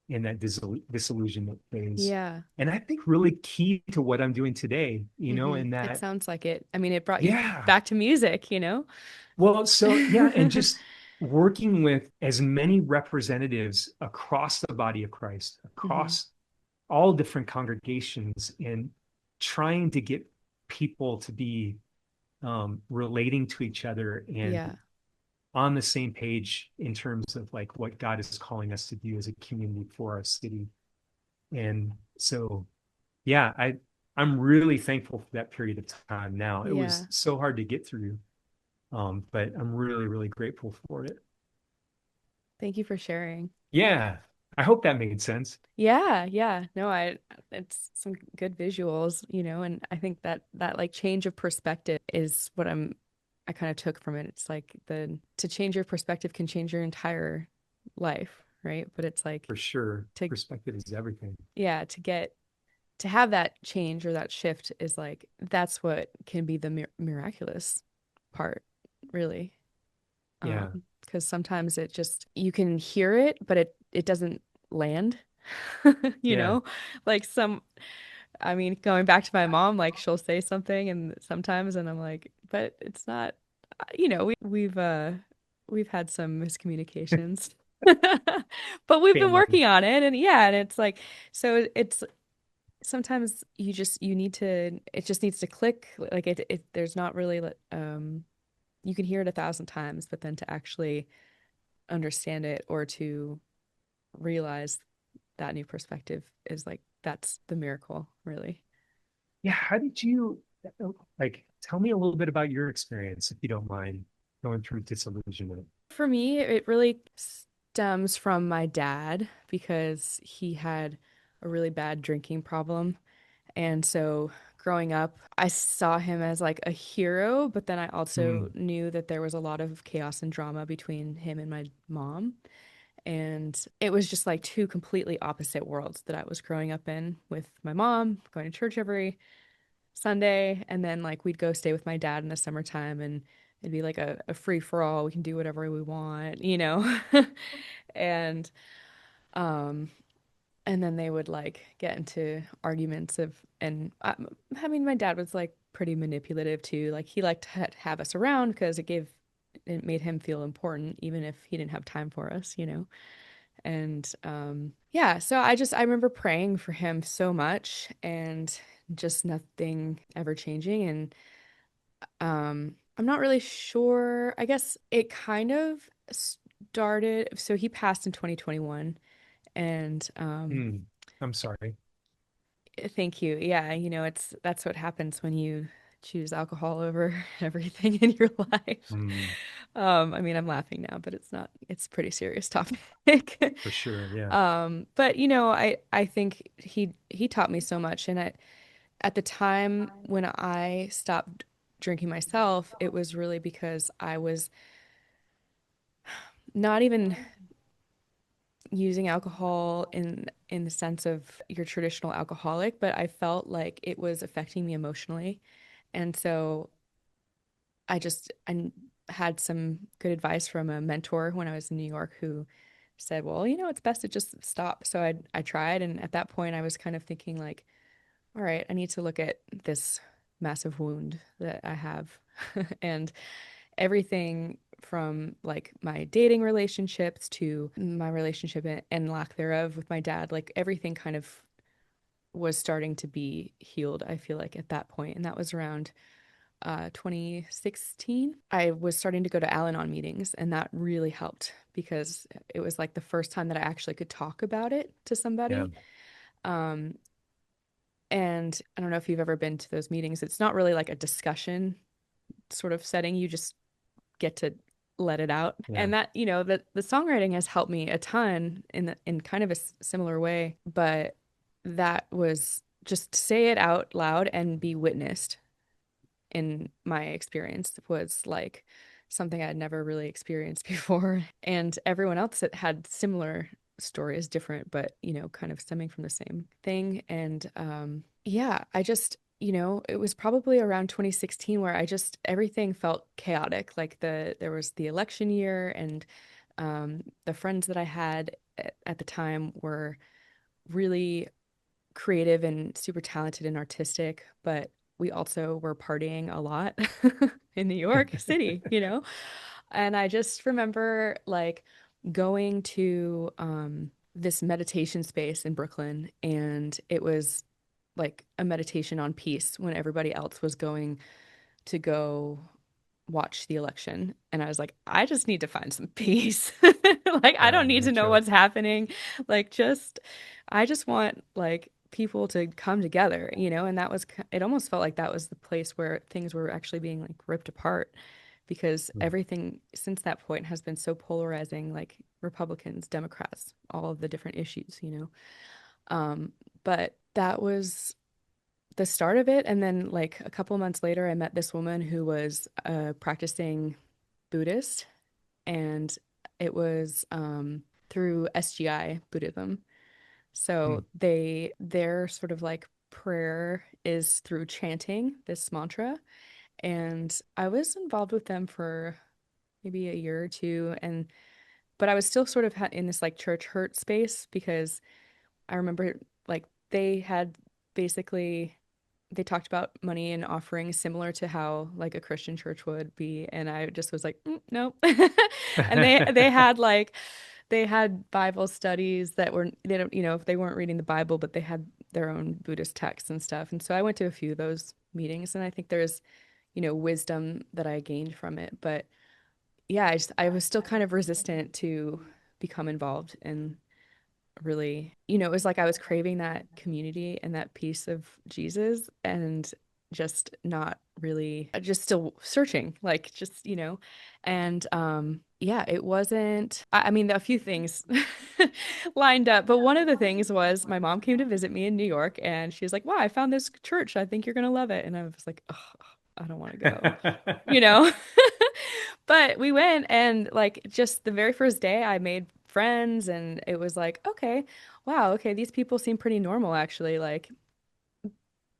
in that disillusionment phase. Yeah. And I think really key to what I'm doing today, Hmm. in It that, sounds like it. I mean, it brought you yeah. back to music, you know? Well, so yeah, and just working with as many representatives across the body of Christ, Hmm. across all different congregations, and trying to get people to be relating to each other and Yeah. on the same page in terms of like what God is calling us to do as a community for our city. And so, yeah, I'm really thankful for that period of time now. It was Yeah. so hard to get through, but I'm really, really grateful for it. Thank you for sharing. Yeah, I hope that made sense. Yeah, yeah. No, it's some good visuals, and I think that like change of perspective is what I kind of took from it. It's like the to change your perspective can change your entire life, right? But it's like For sure. to Perspective is everything. yeah, to have that change or that shift is like that's what can be the miraculous part, really. Yeah, Because sometimes it just you can hear it, but it doesn't land, you yeah, know? Like I mean, going back to my mom, like she'll say something and sometimes and I'm like, but it's not, we've had some miscommunications. But we've been family. working on it and yeah, and it's like so it's sometimes you need to it just needs to click like it there's not really you can hear it 1,000 times, but then to actually understand it or to realize that new perspective is like that's the miracle, really. Yeah, how did you like tell me a little bit about your experience, if you don't mind, going through disillusionment? For me, it really stems from my dad because he had a really bad drinking problem. And so growing up, I saw him as like a hero, but then I also Mm, knew that there was a lot of chaos and drama between him and my mom. And it was just like two completely opposite worlds that I was growing up in with my mom, going to church every Sunday, and then like we'd go stay with my dad in the summertime and it'd be like a free for all. We can do whatever we want, you know? And um and then they would like get into arguments of and I mean my dad was like pretty manipulative too. Like he liked to have us around because it made him feel important even if he didn't have time for us, you know? And yeah, so I remember praying for him so much and just nothing ever changing. And I'm not really sure. I guess it kind of started. So he passed in 2021. And mm, I'm sorry. thank you. Yeah, that's what happens when you choose alcohol over everything in your life. Mm, I mean, I'm laughing now, but it's a pretty serious topic. for sure. Yeah. But I think he taught me so much, and at the time when I stopped drinking myself, it was really because I was not even using alcohol in the sense of your traditional alcoholic, but I felt like it was affecting me emotionally. And so I had some good advice from a mentor when I was in New York who said, "Well, it's best to just stop." So I tried, and at that point I was kind of thinking like, "All right, I need to look at this massive wound that I have." And everything from like my dating relationships to my relationship and lack thereof with my dad, like everything kind of was starting to be healed, I feel like at that point. And that was around 2016, I was starting to go to Al-Anon meetings, and that really helped because it was like the first time that I actually could talk about it to Yeah. somebody. Um, and I don't know if you've ever been to those meetings. It's not really like a discussion sort of setting. You just get to let it out. Yeah. And that, the songwriting has helped me a ton in kind of a similar way, but that was just say it out loud and be witnessed in my experience was like something I'd never really experienced before. And everyone else that had similar stories, different, but kind of stemming from the same thing. And yeah, I just, it was probably around 2016 where I just everything felt chaotic. Like there was the election year, and the friends that I had at the time were really creative and super talented and artistic, but we also were partying a lot in New York City, And I just remember like going to this meditation space in Brooklyn, and it was like a meditation on peace when everybody else was going to go watch the election. And I was like, I just need to find some peace. Like, I don't need to know True. what's happening. Like, I just want like people to come together, And that was, it almost felt like that was the place where things were actually being like ripped apart because Mm. everything since that point has been so polarizing, like Republicans, Democrats, all of the different issues, But that was the start of it. And then, like, a couple months later, I met this woman who was a practicing Buddhist, and it was through SGI Buddhism. Mm. So their sort of like prayer is through chanting this mantra. And I was involved with them for maybe a year or two, and but I was still sort of in this like church hurt space because I remember like they had basically they talked about money and offerings similar to how like a Christian church would be, and I just was like, nope. And they had Bible studies that were they don't if they weren't reading the Bible, but they had their own Buddhist texts and stuff. And so I went to a few of those meetings, and I think there's wisdom that I gained from it. But yeah, I was still kind of resistant to become involved in really, it was like I was craving that community and that piece of Jesus, and just not really, just still searching, like just, and yeah, it wasn't, I mean, a few things lined up, but one of the things was my mom came to visit me in New York, and she was like, wow, I found this church. I think you're gonna love it. And I was like, oh, I don't want to go, you know? But we went, and like just the very first day I made friends, and it was like, okay, wow, okay, these people seem pretty normal actually, like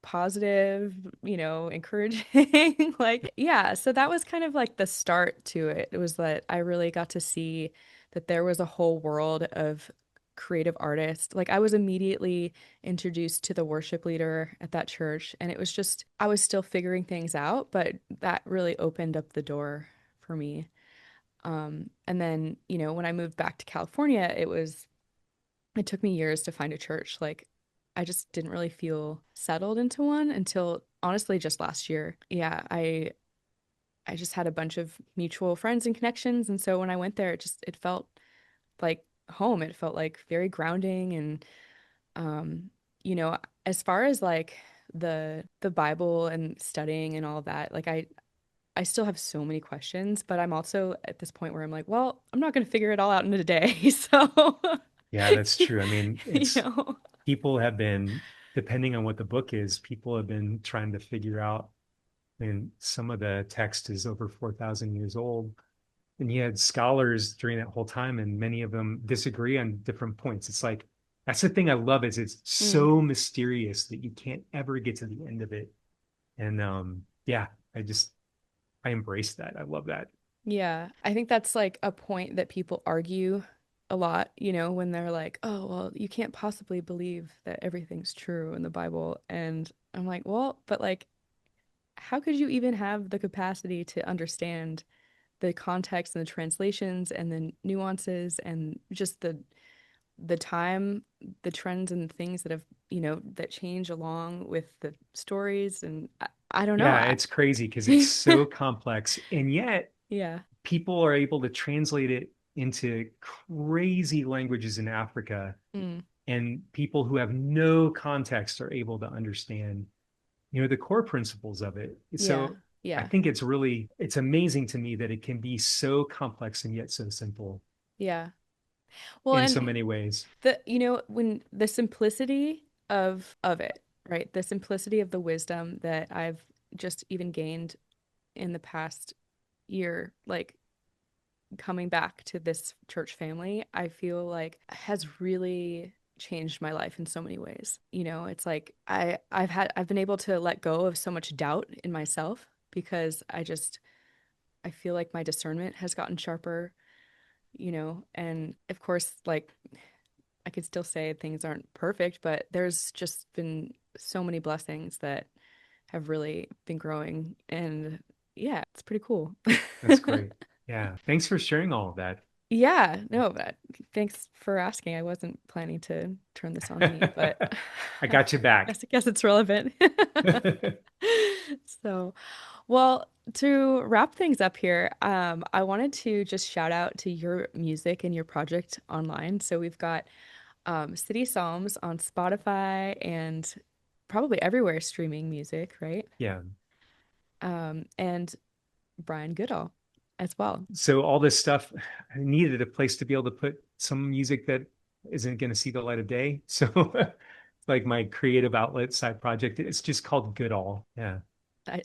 positive, encouraging. Like, yeah, so that was kind of like the start to it. It was that I really got to see that there was a whole world of creative artists. Like I was immediately introduced to the worship leader at that church, and it was just I was still figuring things out, but that really opened up the door for me. And then, when I moved back to California, it took me years to find a church. Like, I just didn't really feel settled into one until honestly just last year. Yeah, I just had a bunch of mutual friends and connections, and so when I went there, it felt like home. It felt like very grounding, and um, as far as like the Bible and studying and all of that, like I still have so many questions, but I'm also at this point where I'm like, well, I'm not going to figure it all out in a day. So, Yeah, that's true. I mean, you it's know, people have been, depending on what the book is, people have been trying to figure out. And some of the text is over 4,000 years old. And you had scholars during that whole time, and many of them disagree on different points. It's like, that's the thing I love is it's mm, so mysterious that you can't ever get to the end of it. And yeah, I embrace that. I love that. yeah, I think that's like a point that people argue a lot, when they're like, oh, well, you can't possibly believe that everything's true in the Bible. And I'm like, well, but like, how could you even have the capacity to understand the context and the translations and the nuances and just the time, the trends and things that have, that change along with the stories. And I don't know. Yeah, it's crazy because it's so complex. And yet Yeah. people are able to translate it into crazy languages in Africa. Mm, And people who have no context are able to understand, the core principles of it. yeah. So I Yeah. think it's amazing to me that it can be so complex and yet so simple Yeah. Well, in so and many ways. when the simplicity of it, right? The simplicity of the wisdom that I've just even gained in the past year, like coming back to this church family, I feel like has really changed my life in so many ways. It's like I've been able to let go of so much doubt in myself because I feel like my discernment has gotten sharper, and of course, like I could still say things aren't perfect, but there's just been so many blessings that have really been growing. And yeah, it's pretty cool. That's great. Yeah. Thanks for sharing all of that. Yeah, no, but thanks for asking. I wasn't planning to turn this on me, but I got you back. I guess it's relevant. So, well, to wrap things up here, I wanted to just shout out to your music and your project online. So we've got City Psalms on Spotify and probably everywhere streaming music, right? Yeah. And Brian Goodall as well. So all this stuff, I needed a place to be able to put some music that isn't going to see the light of day. So like my creative outlet side project, it's just called Goodall. Yeah. I,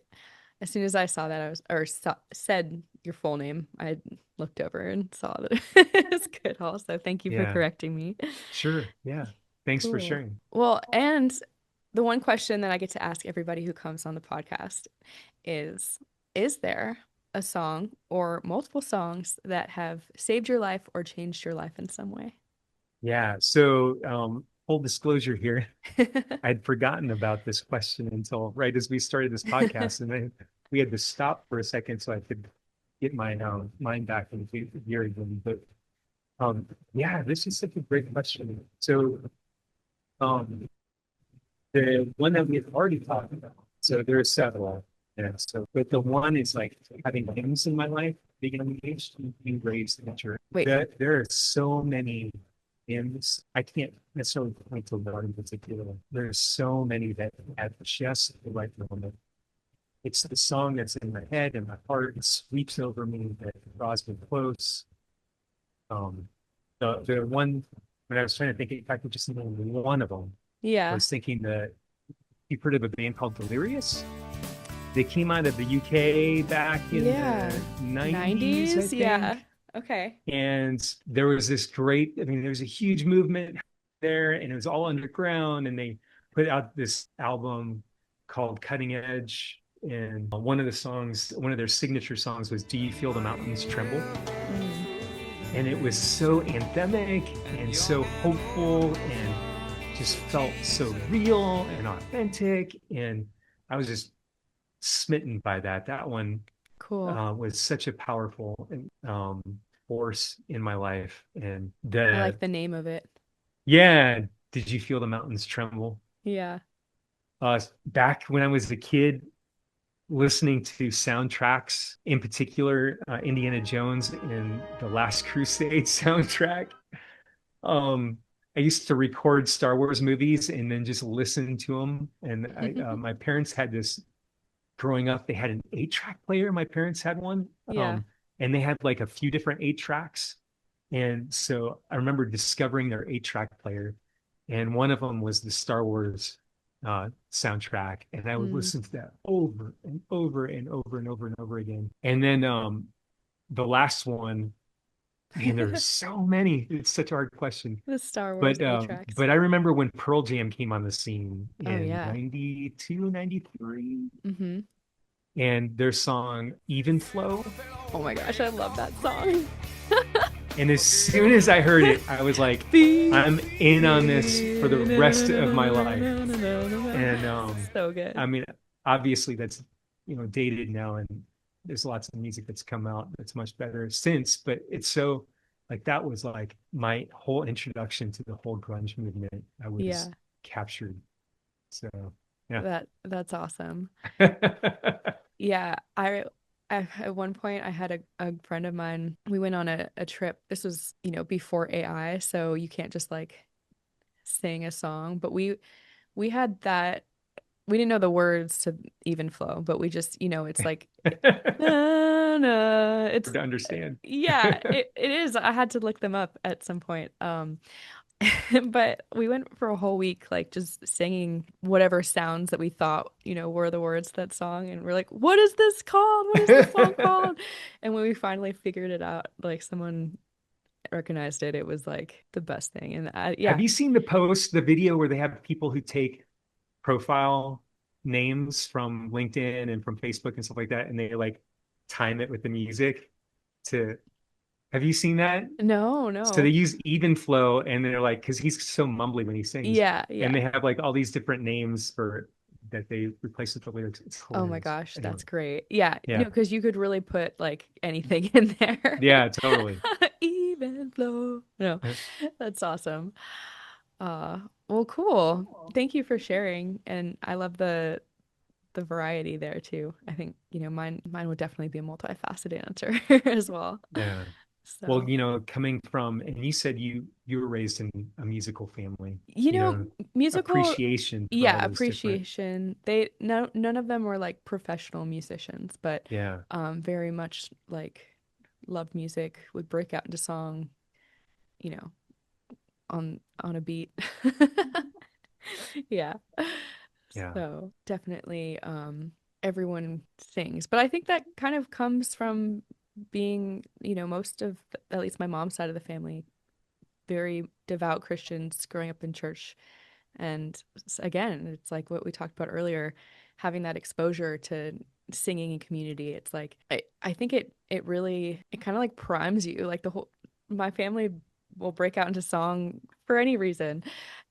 as soon as I saw that, said your full name, I looked over and saw that it was Goodall. So thank you for Yeah. correcting me. Sure. Yeah. Thanks for Cool. sharing. Well, and the one question that I get to ask everybody who comes on the podcast is Is there a song or multiple songs that have saved your life or changed your life in some way? Yeah. So full disclosure here, I'd forgotten about this question until right as we started this podcast, and then we had to stop for a second so I could get my mind back into gear again. But yeah, this is such a great question. So um, the one that we had already talked about. So there are several. Yeah. So, but the one is like having hymns in my life, being engaged and being raised in the church. Wait, There are so many hymns. I can't necessarily point to one in particular. There's so many that have just the right moment. It's the song that's in my head and my heart. It sweeps over me, that draws me close. Um, the one when I was trying to think if I could just name one of them, I yeah. was thinking that you've heard of a band called Delirious. They came out of the UK back in Yeah. the 90s, I 90s? Yeah. think. Okay. And there was this great, I mean, there was a huge movement there and it was all underground. And they put out this album called Cutting Edge. And one of the songs, one of their signature songs was Do You Feel the Mountains Tremble? Mm. And it was so anthemic and so hopeful and just felt so real and authentic. And I was just smitten by that. That one Cool. was such a powerful force in my life. And I like the name of it. yeah, did you feel the mountains tremble? Yeah. Back when I was a kid, listening to soundtracks, in particular, Indiana Jones and the Last Crusade soundtrack. Um, I used to record Star Wars movies and then just listen to them. And my parents had this growing up, they had an 8-track player. My parents had one. Yeah. And they had like a few different 8 tracks. And so I remember discovering their 8-track player. And one of them was the Star Wars soundtrack. And I would Mm. listen to that over and over and over and over and over again. And then the last one, man, there's so many. It's such a hard question. The Star Wars But eight tracks. but I remember when Pearl Jam came on the scene Oh in yeah. 92, 93, Mm-hmm. and their song Even Flow. Oh my gosh, I love that song. And as soon as I heard it, I was like, I'm in on this for the rest of my life. And So good. I mean, obviously that's dated now, and there's lots of music that's come out that's much better since, but it's so like that was like my whole introduction to the whole grunge movement. I was Yeah. captured. So Yeah. That's awesome. Yeah, at one point I had a friend of mine. We went on a trip. This was, before AI, so you can't just like sing a song, but we had that we didn't know the words to Even Flow, but we just, it's like na, na. Hard It's to understand. yeah, it is. I had to look them up at some point. But we went for a whole week, like just singing whatever sounds that we thought, were the words to that song. And we're like, what is this called? What is this song called? And when we finally figured it out, like someone recognized it, it was like the best thing. And Have yeah, you seen the video where they have people who take profile names from LinkedIn and from Facebook and stuff like that, and they like time it with the music to, have you seen that? no, So they no. use even flow and they're like, because he's so mumbly when he sings, Yeah, and yeah. they have like all these different names for that they replace with the lyrics. It's Oh my hilarious. gosh, Anyway, that's great. Yeah, yeah. because you could really put like anything in there. Yeah, totally. Even flow. No, that's awesome. Uh, well, cool. Thank you for sharing. And I love the variety there too. I think, mine would definitely be a multifaceted answer as well. Yeah. Well, So, coming from, and you said you were raised in a musical family, you know, musical, appreciation for all yeah, those different, appreciation. They no none of them were like professional musicians, but yeah. very much like loved music, would break out into song, you know, on a beat. Yeah. Yeah. So definitely everyone sings. But I think that kind of comes from being, most of at least my mom's side of the family, very devout Christians growing up in church. And again, it's like what we talked about earlier, having that exposure to singing in community. It's like I think it really it kind of like primes you. Like my family will break out into song for any reason.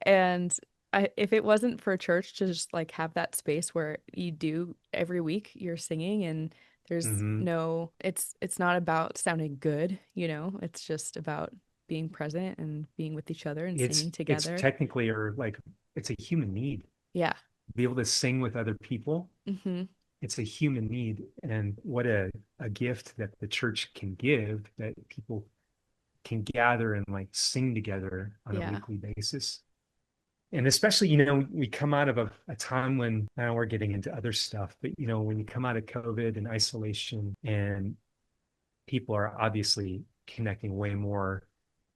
And if it wasn't for church to just like have that space where you do every week you're singing and there's Hmm. no it's not about sounding good, it's just about being present and being with each other and singing It's together. technically, or like, it's a human need Yeah. to be able to sing with other people. Hmm. It's a human need, and what a gift that the church can give, that people can gather and like sing together on a Yeah. weekly basis. And especially, we come out of a time when, now we're getting into other stuff, but when you come out of COVID and isolation, and people are obviously connecting way more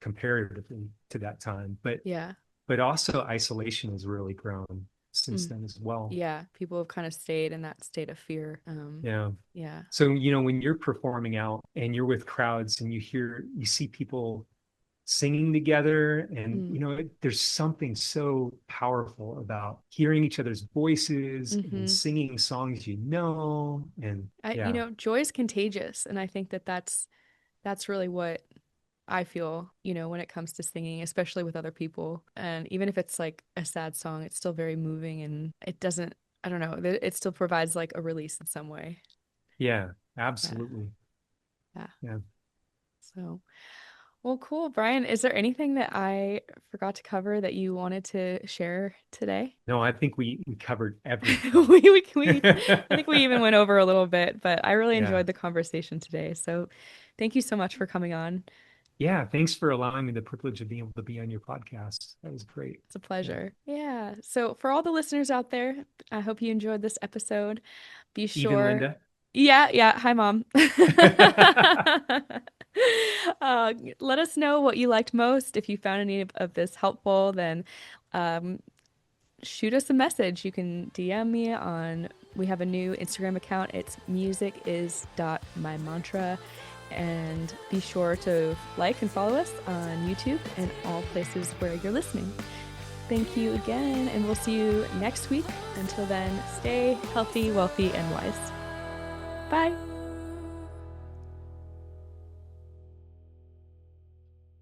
comparatively to that time, Yeah. but also isolation has really grown since Mm. then as well. Yeah. People have kind of stayed in that state of fear. Yeah. Yeah. So, when you're performing out and you're with crowds and you see people singing together, and Mm. there's something so powerful about hearing each other's voices and Hmm. singing songs, and yeah. Joy is contagious, and I think that's really what I feel, when it comes to singing, especially with other people. And even if it's like a sad song, it's still very moving, and it doesn't, I don't know, it still provides like a release in some way. Yeah, Yeah. absolutely. Yeah. Yeah. So, well, cool. Brian, is there anything that I forgot to cover that you wanted to share today? No, I think we covered everything. I think we even went over a little bit, but I really Yeah. enjoyed the conversation today. So thank you so much for coming on. Yeah. Thanks for allowing me the privilege of being able to be on your podcast. That was great. It's a Yeah. pleasure. Yeah. So for all the listeners out there, I hope you enjoyed this episode. Be Even sure. Linda. Yeah, yeah. Hi, Mom. Let us know what you liked most. If you found any of this helpful, then um, shoot us a message. You can DM me on, we have a new Instagram account. It's musicis.mymantra. And be sure to like and follow us on YouTube and all places where you're listening. Thank you again, and we'll see you next week. Until then, stay healthy, wealthy, and wise. Bye.